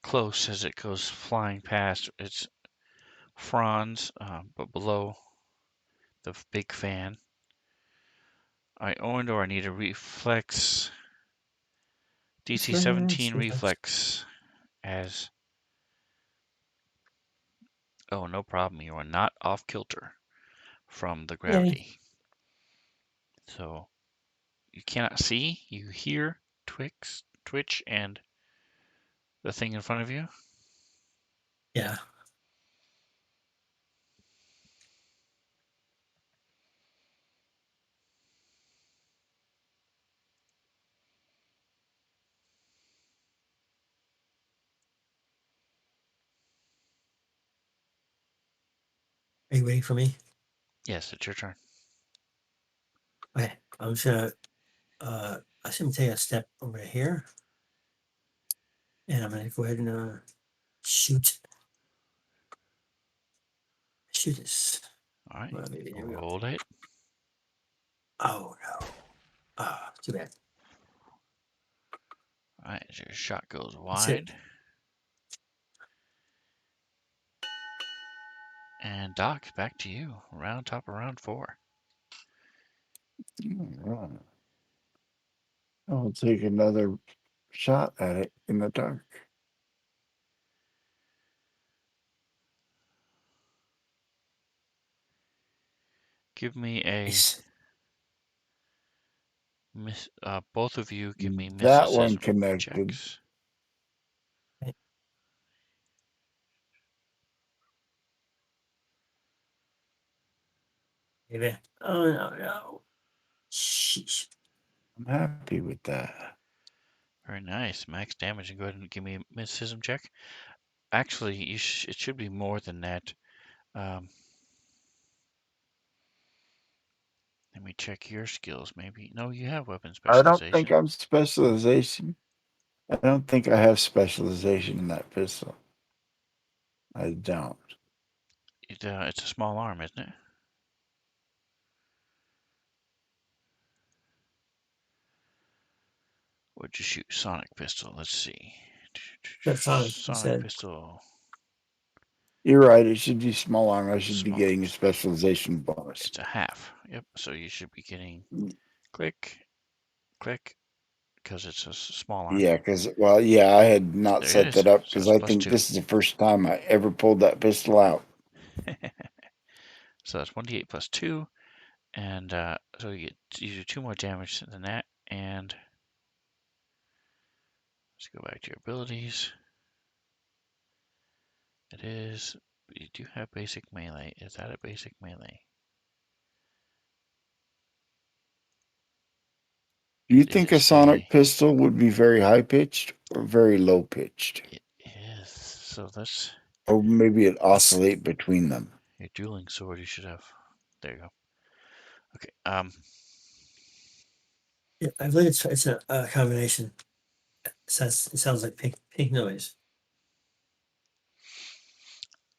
close as it goes flying past its fronds, but below the big fan. All right, Orndor, I need a reflex. DC 17 reflex as. Oh, no problem. You are not off kilter from the Yay. gravity. So you cannot see, you hear twitch, and the thing in front of you. Yeah. Are you waiting for me? Yes, it's your turn. Okay. I'm just gonna I should take a step over here. And I'm gonna go ahead and shoot this. All right, Well, maybe here we go. roll it. Oh no. Too bad. All right, so your shot goes That's it. wide. And Doc, back to you. Top of round 4. All right. I'll take another shot at it in the dark. Give me a Nice. both of you give me That one mysticism connected. checks. Maybe. Oh no. Sheesh. I'm happy with that. Very nice. Max damage, and go ahead and give me a mysticism check. Actually, it should be more than that. Let me check your skills. Maybe no, you have weapon I don't think specialization. I'm specialization. I don't think I have specialization in that pistol. I don't. It's a small arm, isn't it? What'd you shoot? Sonic pistol. Let's see. That's Sonic, you Sonic said. pistol. You're right. It should be small armor. I should be Small. getting a specialization bonus. It's a half. Yep. So you should be getting Mm. click, click, because it's a small arm. Yeah, because I had not There it set is. that up So because it's I plus think 2. this is the first time I ever pulled that pistol out. So that's 1d8 plus 2, and so you do 2 more damage than that. And let's go back to your abilities. It is. You do have basic melee. Is that a basic melee? Do you It think a is sonic pistol would be very high pitched or very low pitched? It is. So that's Or maybe it oscillate between them. your dueling sword. You should have. There you go. Okay. Yeah, I believe it's a combination. It sounds like pink noise.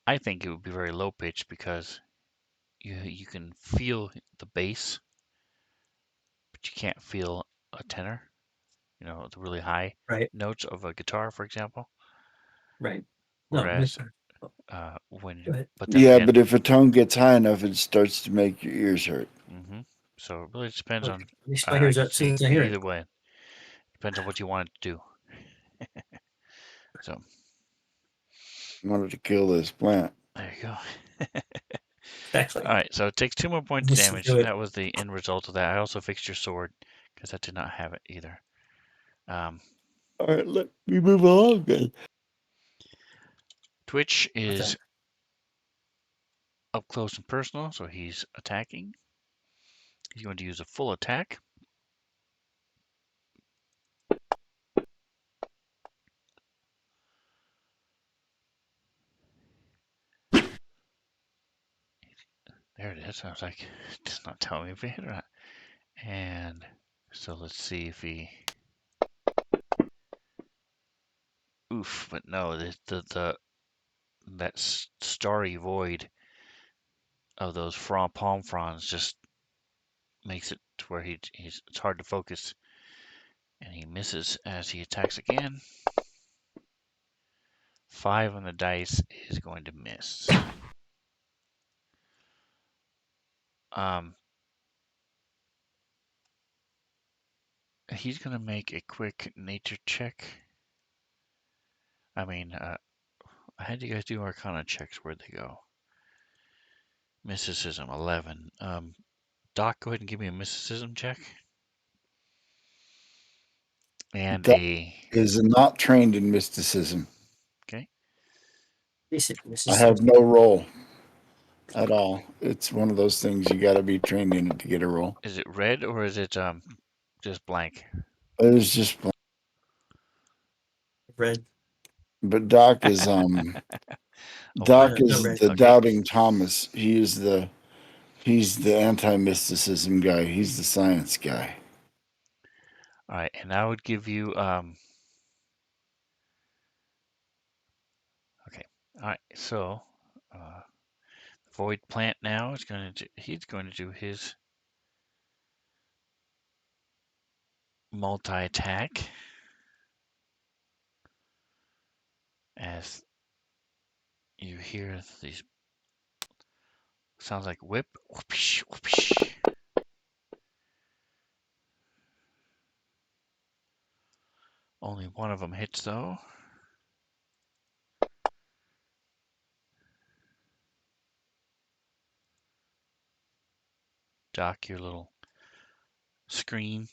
I think it would be very low pitched because you can feel the bass, but you can't feel a tenor. You know, the really high Right, notes of a guitar, for example. right. No, Whereas oh, when, go ahead. but then Yeah, again, but if a tone gets high enough, it starts to make your ears hurt. so it really depends Okay, on. at least my I ears can up as soon see as I hear it. either way. Depends on what you want it to do. So I wanted to kill this plant. there you go. Exactly. All right, so it takes 2 more points of This should damage. do it. That was the end result of that. I also fixed your sword because that did not have it either. All right, let me move along then. Twitch Okay. is up close and personal, so he's attacking. He's going to use a full attack. There it is. I was like, it does not tell me if he hit or not. And so let's see if he. Oof, but no, the that starry void of those palm fronds just makes it to where it's hard to focus, and he misses as he attacks again. 5 on the dice is going to miss. He's going to make a quick nature check. I mean, I had you guys do Arcana checks. Where'd they go? Mysticism 11. Doc, go ahead and give me a mysticism check. And Doc is not trained in mysticism. Okay. I have no role at all. It's one of those things you got to be trained in it to get a role. Is it red or is it just blank? It was just Red. But Doc is Doc No, is red. the Okay. doubting Thomas. He's the anti-mysticism guy. He's the science guy. All right, and I would give you okay. All right, so Void Plant now is going to he's going to do his multi-attack as you hear these sounds like whip. Whoopsh, whoopsh. Only one of them hits though. Doc, your little screen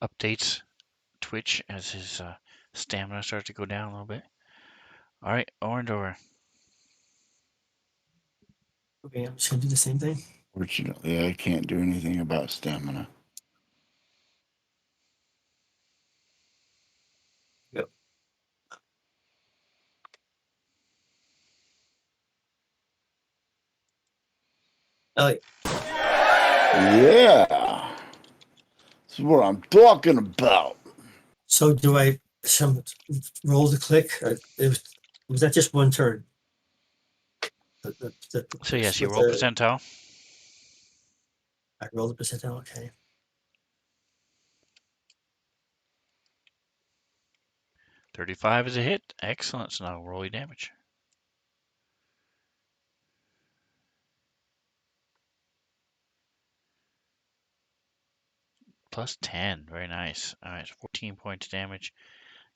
updates Twitch as his stamina starts to go down a little bit. All right, Orndor. Okay, I'm just gonna do the same thing. Fortunately, I can't do anything about stamina. Yep. Elliot. Yeah, this is what I'm talking about. So do I roll the click? Was that just one turn? So yes, you With roll the percentile. I roll the percentile. Okay. 35 is a hit. Excellent. So now roll your damage. plus 10. Very nice. All right, 14 points damage.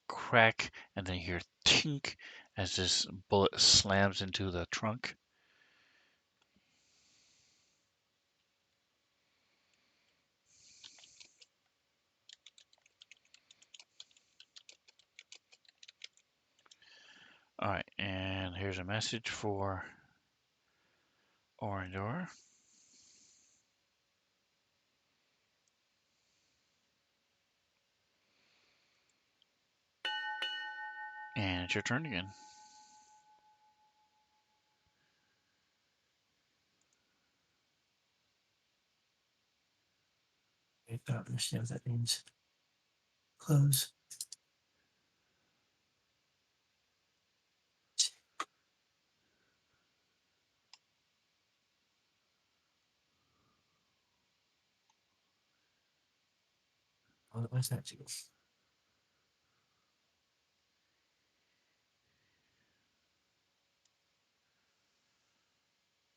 Crack, and then you hear tink as this bullet slams into the trunk. All right, and here's a message for Orindor. And it's your turn again. I don't understand what that means. Close. What's that?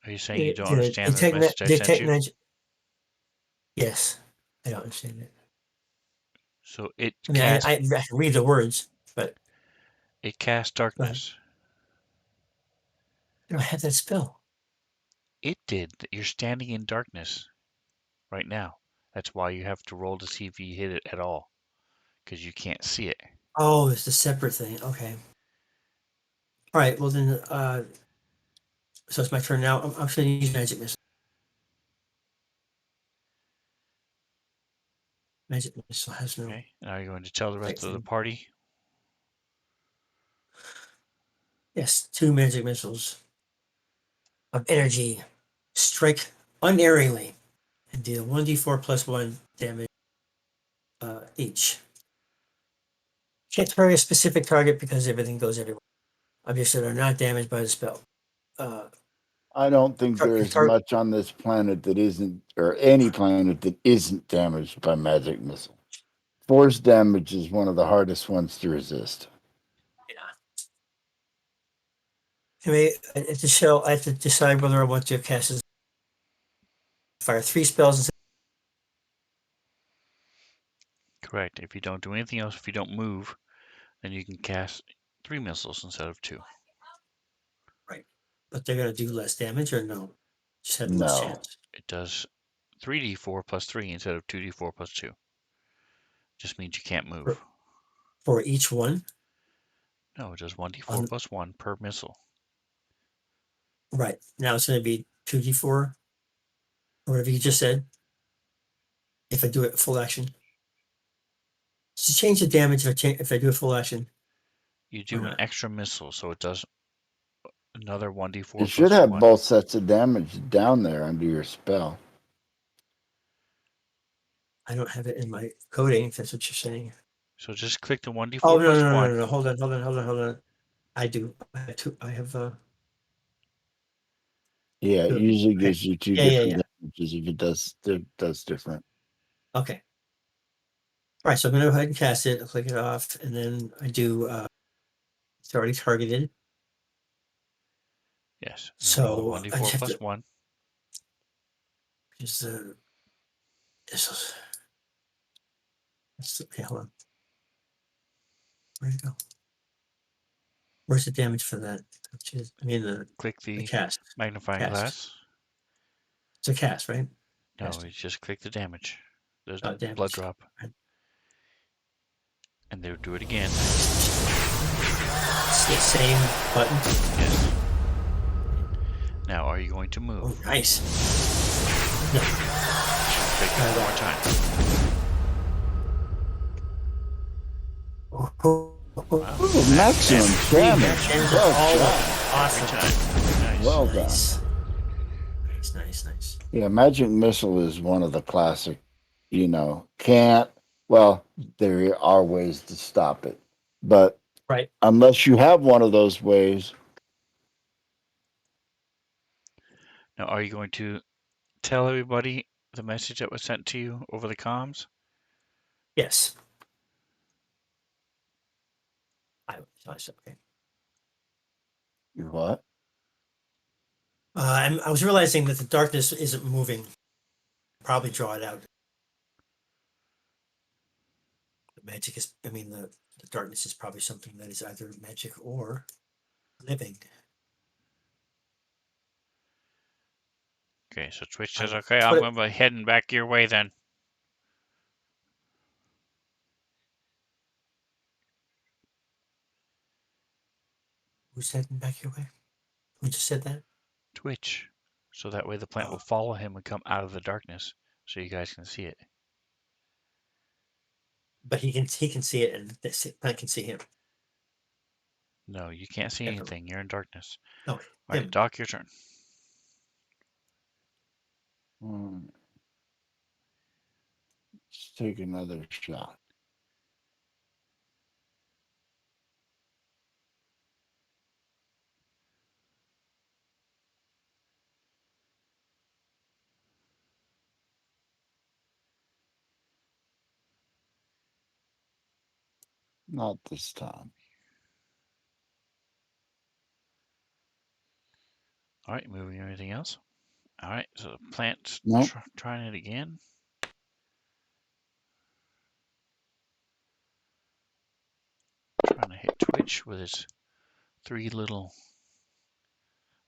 Are you saying you don't understand the message I sent you? Yes, I don't understand it. So it I mean, I can read the words, but it casts darkness. I don't have that spell. It did. You're standing in darkness right now. That's why you have to roll to see if you hit it at all, because you can't see it. Oh, it's the separate thing. Okay. All right. Well then, so it's my turn now. I'm going to use magic missile. Magic missile has no. Okay. Now you're going to tell the rest of the thing. party. Yes, 2 magic missiles of energy strike unerringly and deal 1d4 plus 1 damage each. Can't target a specific target because everything goes everywhere. Obviously, they're not damaged by the spell. I don't think there's much on this planet that isn't, or any planet that isn't damaged by magic missile. Force damage is one of the hardest ones to resist. Anyway, I have to decide whether I want to cast fire 3 spells. Correct. If you don't do anything else, if you don't move, then you can cast 3 missiles instead of 2. Right. But they're going to do less damage or no? Just have less No. chance. It does 3d4 plus 3 instead of 2d4 plus 2. Just means you can't move. For each one? No, it does 1d4 plus 1 per missile. Right. Now it's going to be 2d4 or whatever you just said. If I do it full action. To change the damage if I do a full action. You do an extra missile, so it does another 1d4 It should plus have 1. both sets of damage down there under your spell. I don't have it in my coding, if that's what you're saying. So just click the 1d4 Oh, plus 1. no. Hold on. I do. I have Yeah, it usually okay. gives you 2 Yeah. different damages if it does different. Okay. All right, so I'm going to go ahead and cast it. I'll click it off, and then I do. It's already targeted. Yes. So I 1d4 just have plus to 1. use the. Okay, hold on. Where'd it go? Where's the damage for that? Which is, I mean, the Click the cast. magnifying glass. It's a cast, right? No, Cast. you just click the damage. There's no Damage. blood drop. Right. And they'll do it again. It's the same button. Yes. Now, are you going to move? Oh, nice. No. Click it one more time. Oh, maximum damage. Well done. Awesome. Every time. Very nice. Well Nice. done. Nice. Yeah, magic missile is one of the classic, can't, well, there are ways to stop it. But Right. unless you have one of those ways. Now, are you going to tell everybody the message that was sent to you over the comms? Yes. Okay. What? I was realizing that the darkness isn't moving. Probably draw it out. Magic is, I mean, the darkness is probably something that is either magic or living. Okay, so Twitch says, okay, That's I'm what going to be heading back your way then. who's heading back your way? Who just said that? Twitch. So that way the plant will Oh, follow him and come out of the darkness so you guys can see it. but he can see it, and the plant can see him. No, you can't see Definitely. anything. You're in darkness. No, All right, him. Doc, your turn. Hmm. Let's take another shot. Not this time. All right, moving anything else? All right, so the plant's Nope. trying it again. Trying to hit Twitch with its 3 little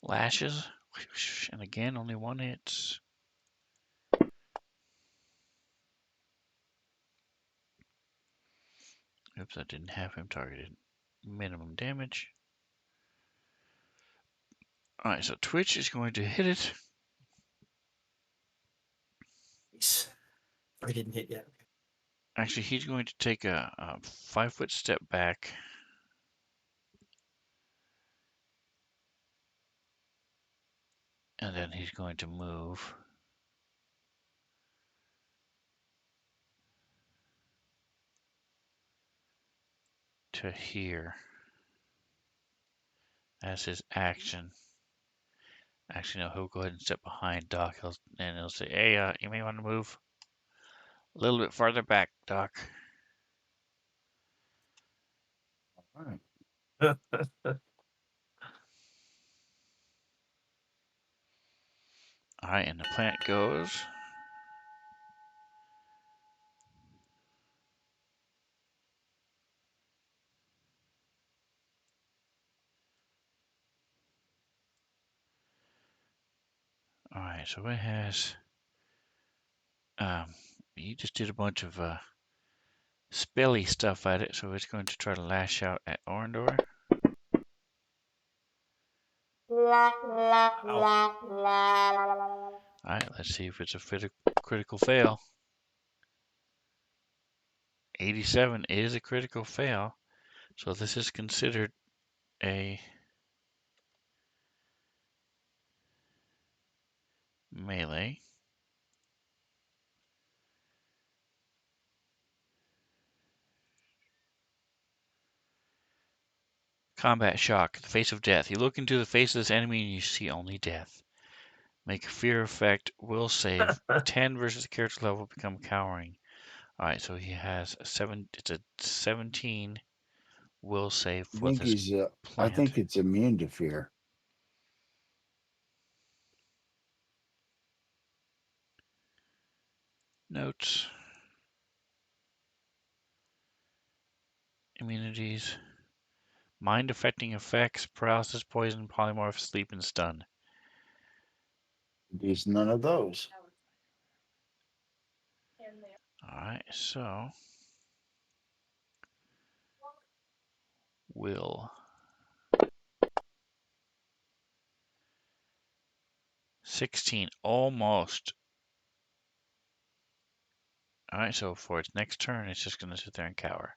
lashes. And again, only one hits. Oops, I didn't have him targeted. Minimum damage. All right, so Twitch is going to hit it. Nice. Or he didn't hit yet. Actually, he's going to take a 5-foot step back. And then he's going to move to here as his action. Actually, no, he'll go ahead and step behind Doc, and he'll say, hey, you may want to move a little bit farther back, Doc. All right. All right, and the plant goes. All right, so it has. You just did a bunch of spelly stuff at it, so it's going to try to lash out at Orndor. All right, let's see if it's a critical fail. 87 is a critical fail, so this is considered a melee. Combat shock, the face of death. You look into the face of this enemy and you see only death. Make a fear effect, will save. 10 versus the character level, become cowering. Alright, so he has a 7. It's a 17 will save I for think this he's. I plant. think it's immune to fear. Notes. Immunities. Mind affecting effects, paralysis, poison, polymorph, sleep, and stun. There's none of those. Alright, so will 16, almost. Alright, so for its next turn, it's just gonna sit there and cower.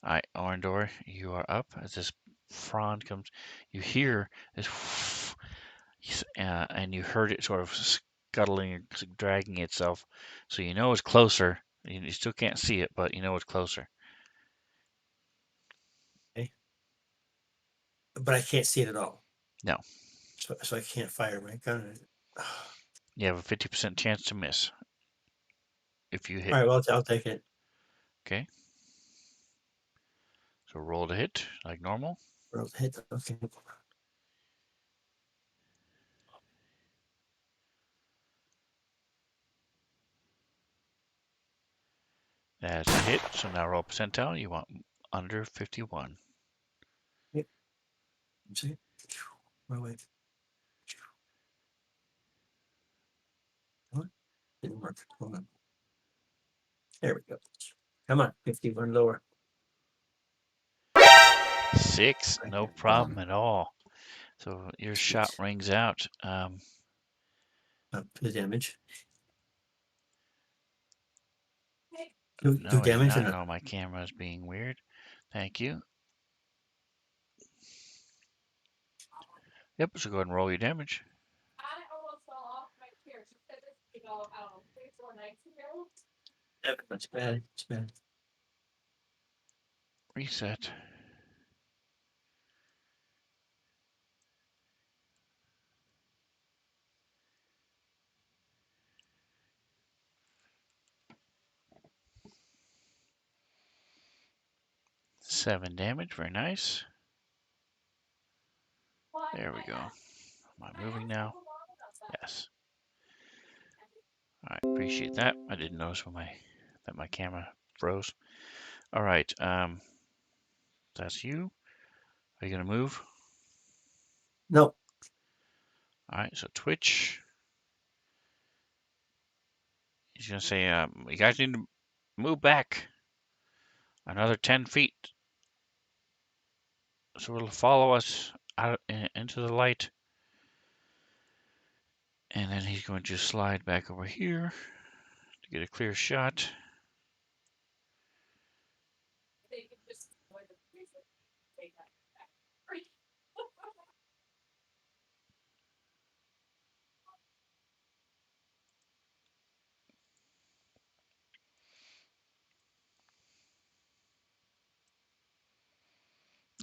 Alright, Orndor, you are up as this frond comes. You hear this, and you heard it sort of scuttling, dragging itself. So you know it's closer. You still can't see it, but you know it's closer. Okay. But I can't see it at all. No. So I can't fire my gun. You have a 50% chance to miss if you hit. All right, well, I'll take it. Okay. So roll to hit like normal. Roll the hit. Okay. That's a hit. So now roll percentile. You want under 51. See? Wait. What? Didn't work. Hold on. There we go. Come on, 51 lower. 6. No problem at all. So your shot Sweet. rings out. Up the damage. Do No, it's damage or not. not? No, my camera is being weird. Thank you. Yep, so go ahead and roll your damage. That's bad. It's bad. Reset. Seven damage. Very nice. There we go. Am I moving now? Yes. All right, appreciate that. I didn't notice when that my camera froze. All right, that's you. Are you gonna move? No. All right, so Twitch. He's gonna say, you guys need to move back another 10 feet. So it'll follow us out into the light. And then he's going to slide back over here to get a clear shot.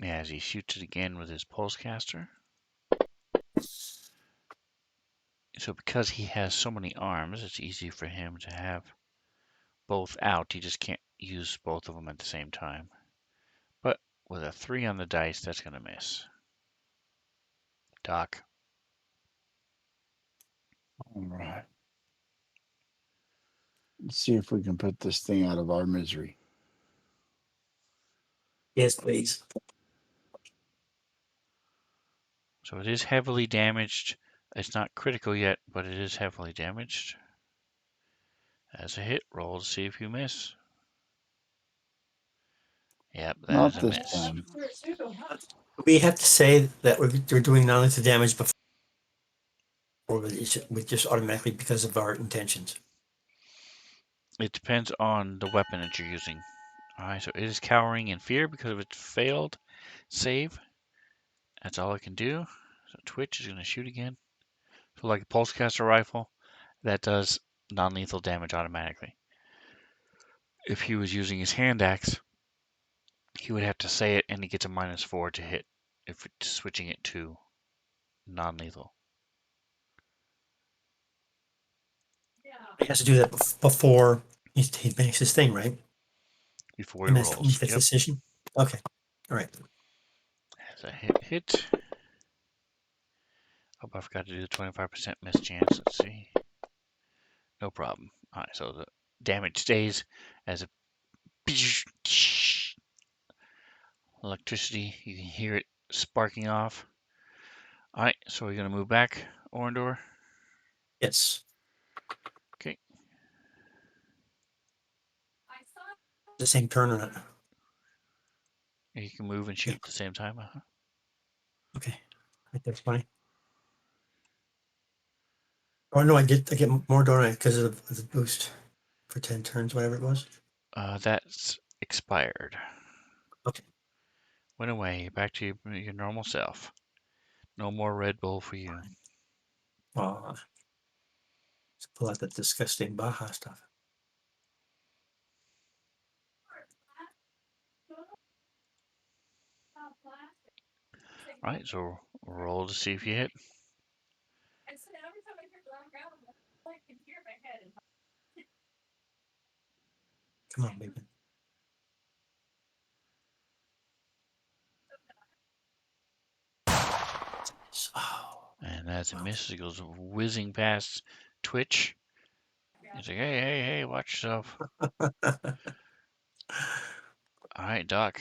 As he shoots it again with his pulsecaster. So because he has so many arms, it's easy for him to have both out. He just can't use both of them at the same time. But with a 3 on the dice, that's going to miss. Doc. All right. Let's see if we can put this thing out of our misery. Yes, please. So it is heavily damaged. It's not critical yet, but it is heavily damaged. As a hit, roll to see if you miss. Yep, that Not is a this miss. time. We have to say that we're doing non-lethal damage before, or with just automatically because of our intentions. It depends on the weapon that you're using. Alright, so it is cowering in fear because of its failed save. That's all it can do. So Twitch is going to shoot again. So like a pulsecaster rifle, that does non-lethal damage automatically. If he was using his hand axe, he would have to say it and he gets a -4 to hit if it's switching it to non-lethal. He has to do that before he makes his thing, right? Before He he makes rolls. this Yep. decision. Okay. All right. As a hit. Oh, I forgot to do the 25% miss chance. Let's see. No problem. Alright, so the damage stays as a electricity. You can hear it sparking off. Alright, so we're going to move back, Orendor. Yes. Okay. The same turn or not? You can move and shoot at the same time. Okay. I think that's fine. Oh no, I get more, don't I? Because of the boost for 10 turns, whatever it was. That's expired. Okay. Went away. Back to your normal self. No more Red Bull for you. Let's pull out that disgusting Baja stuff. Alright, so roll to see if you hit. Come on, baby. Oh. And as it misses, it goes whizzing past Twitch. He's like, hey, watch yourself. All right, Doc.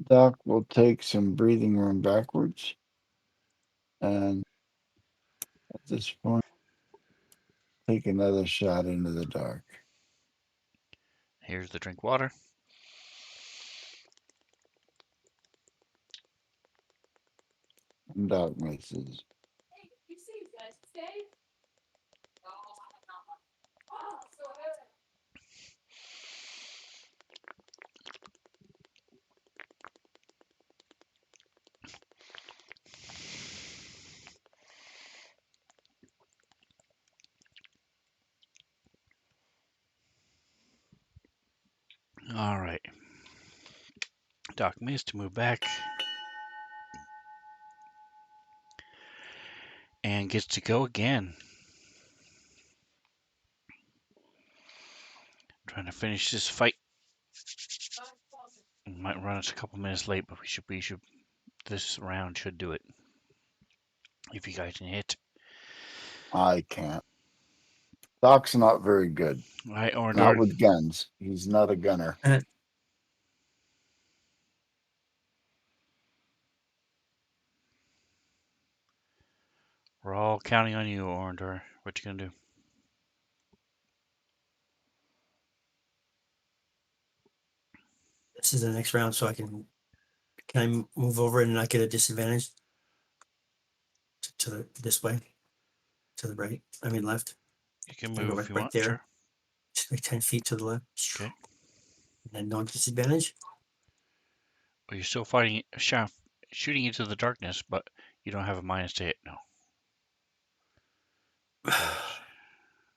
Doc will take some breathing room backwards. And at this point, take another shot into the dark. Here's the drink water. And Doc misses. All right. Doc missed to move back. And gets to go again. Trying to finish this fight. Might run us a couple minutes late, but we should this round should do it. If you guys can hit. I can't. Doc's not very good. All right, Not Orndor. with guns. He's not a gunner. We're all counting on you, Orndor. What you gonna do? This is the next round, so can I move over and not get a disadvantage to the this way, to the right? I mean left. You can I go move if you right want. there. Sure. Just like 10 feet to the left. Okay. And then no disadvantage. Well, you're still shooting into the darkness, but you don't have a minus to hit. No.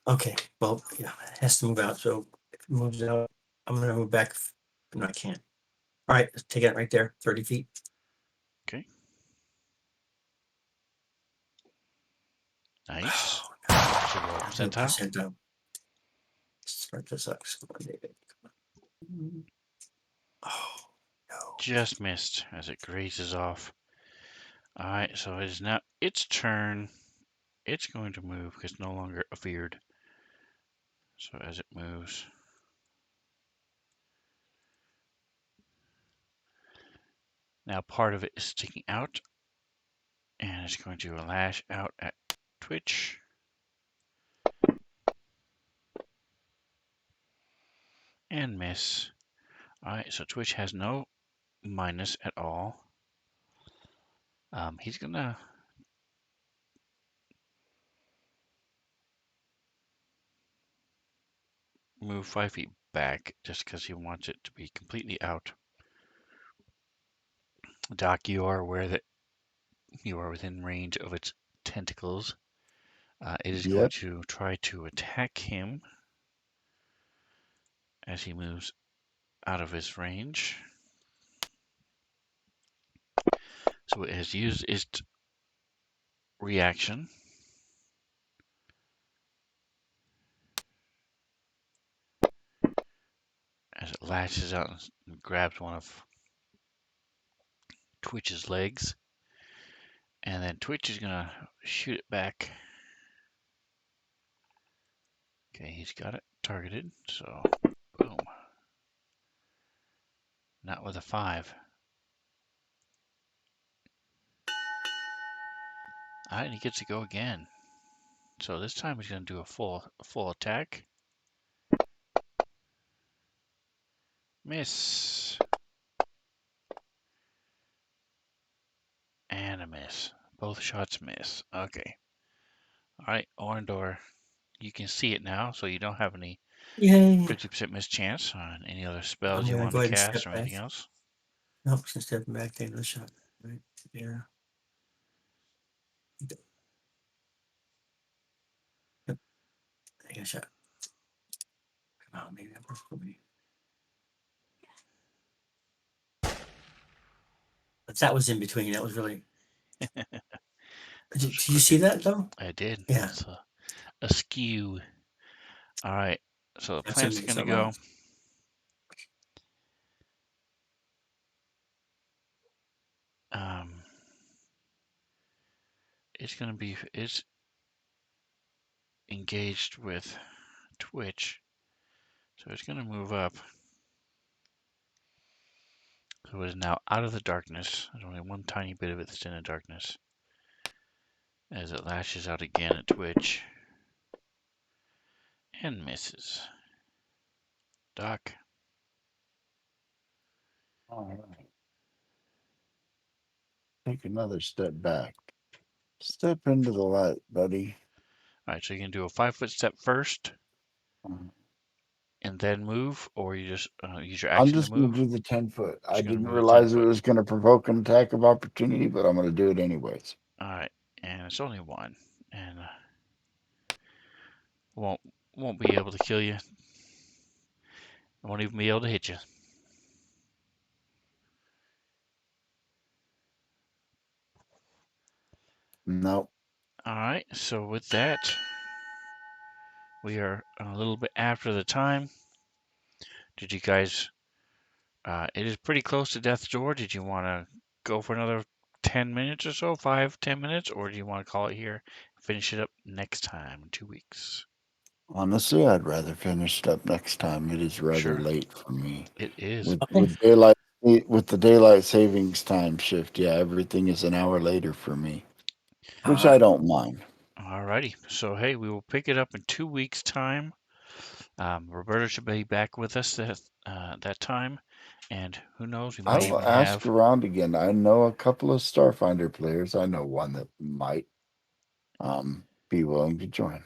Okay, well, yeah, it has to move out. So if it moves out, I'm gonna move back. No, I can't. All right, let's take it right there, 30 feet. Okay. Nice. Oh, Should roll no. percentile. Percentile. Start this up. Come on, David. Come on. Oh, no. Just missed as it grazes off. All right, so it is now its turn. It's going to move because it's no longer feared. So as it moves, now part of it is sticking out, and it's going to lash out at Twitch. And miss. Alright, so Twitch has no minus at all. He's gonna move 5 feet back just because he wants it to be completely out. Doc, you are aware that you are within range of its tentacles. It is going Yep. to try to attack him as he moves out of his range. So it has used its reaction. As it lashes out and grabs one of Twitch's legs. And then Twitch is gonna shoot it back. Okay, he's got it targeted, so boom. Not with a 5. Alright, and he gets to go again. So this time he's going to do a full attack. Miss. And a miss. Both shots miss. Okay. Alright, Orndor, you can see it now, so you don't have any Yay. 50% miss chance on any other I'm spells you gonna want go to ahead and cast step or back. anything else. Nope, just step back, take another shot. Right there. Yep. Take a shot. Come on, maybe that works for me. But that was in between. That was really. Did you see that though? I did. Yeah. It's a skew. Alright, so the That's plan's amazing. going to go. It's engaged with Twitch. So it's going to move up. So it is now out of the darkness. There's only one tiny bit of it that's in the darkness. As it lashes out again at Twitch. And misses. Doc. All right. Take another step back. Step into the light, buddy. All right, so you can do a 5-foot step first Mhm. and then move, or you just use your I'm action to just going move. to do the 10-foot. I Just gonna didn't move the 10 realize it foot. was going to provoke an attack of opportunity, but I'm going to do it anyways. All right, and it's only one, and won't be able to kill you. Won't even be able to hit you. Nope. All right, so with that, we are a little bit after the time. Did you guys? It is pretty close to death's door. Did you want to go for another 10 minutes or so, 5-10 minutes, or do you want to call it here, finish it up next time in 2 weeks? Honestly, I'd rather finish it up next time. It is rather Sure. late for me. It is. With the daylight savings time shift, yeah, everything is an hour later for me, which I don't mind. Alrighty. So hey, we will pick it up in 2 weeks' time. Roberta should be back with us that time, and who knows, we I might will even ask have. around again. I know a couple of Starfinder players. I know one that might be willing to join.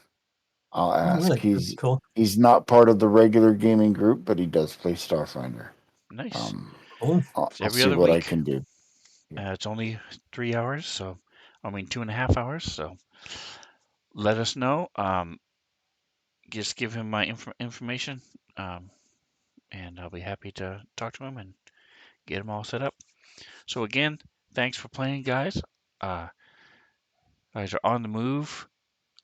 I'll Oh, ask. really? That's cool. He's not part of the regular gaming group, but he does play Starfinder. Nice. Cool. I'll It's every see other what I week. can do. It's only 3 hours, so I mean 2.5 hours. So let us know. Just give him my information, and I'll be happy to talk to him and get him all set up. So again, thanks for playing, guys. Guys are on the move,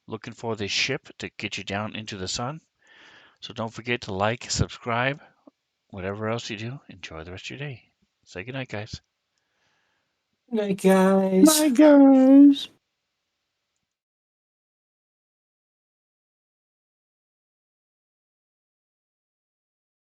looking for this ship to get you down into the sun. So don't forget to like, subscribe, whatever else you do. Enjoy the rest of your day. Say goodnight, guys. Good night, guys. Bye, guys.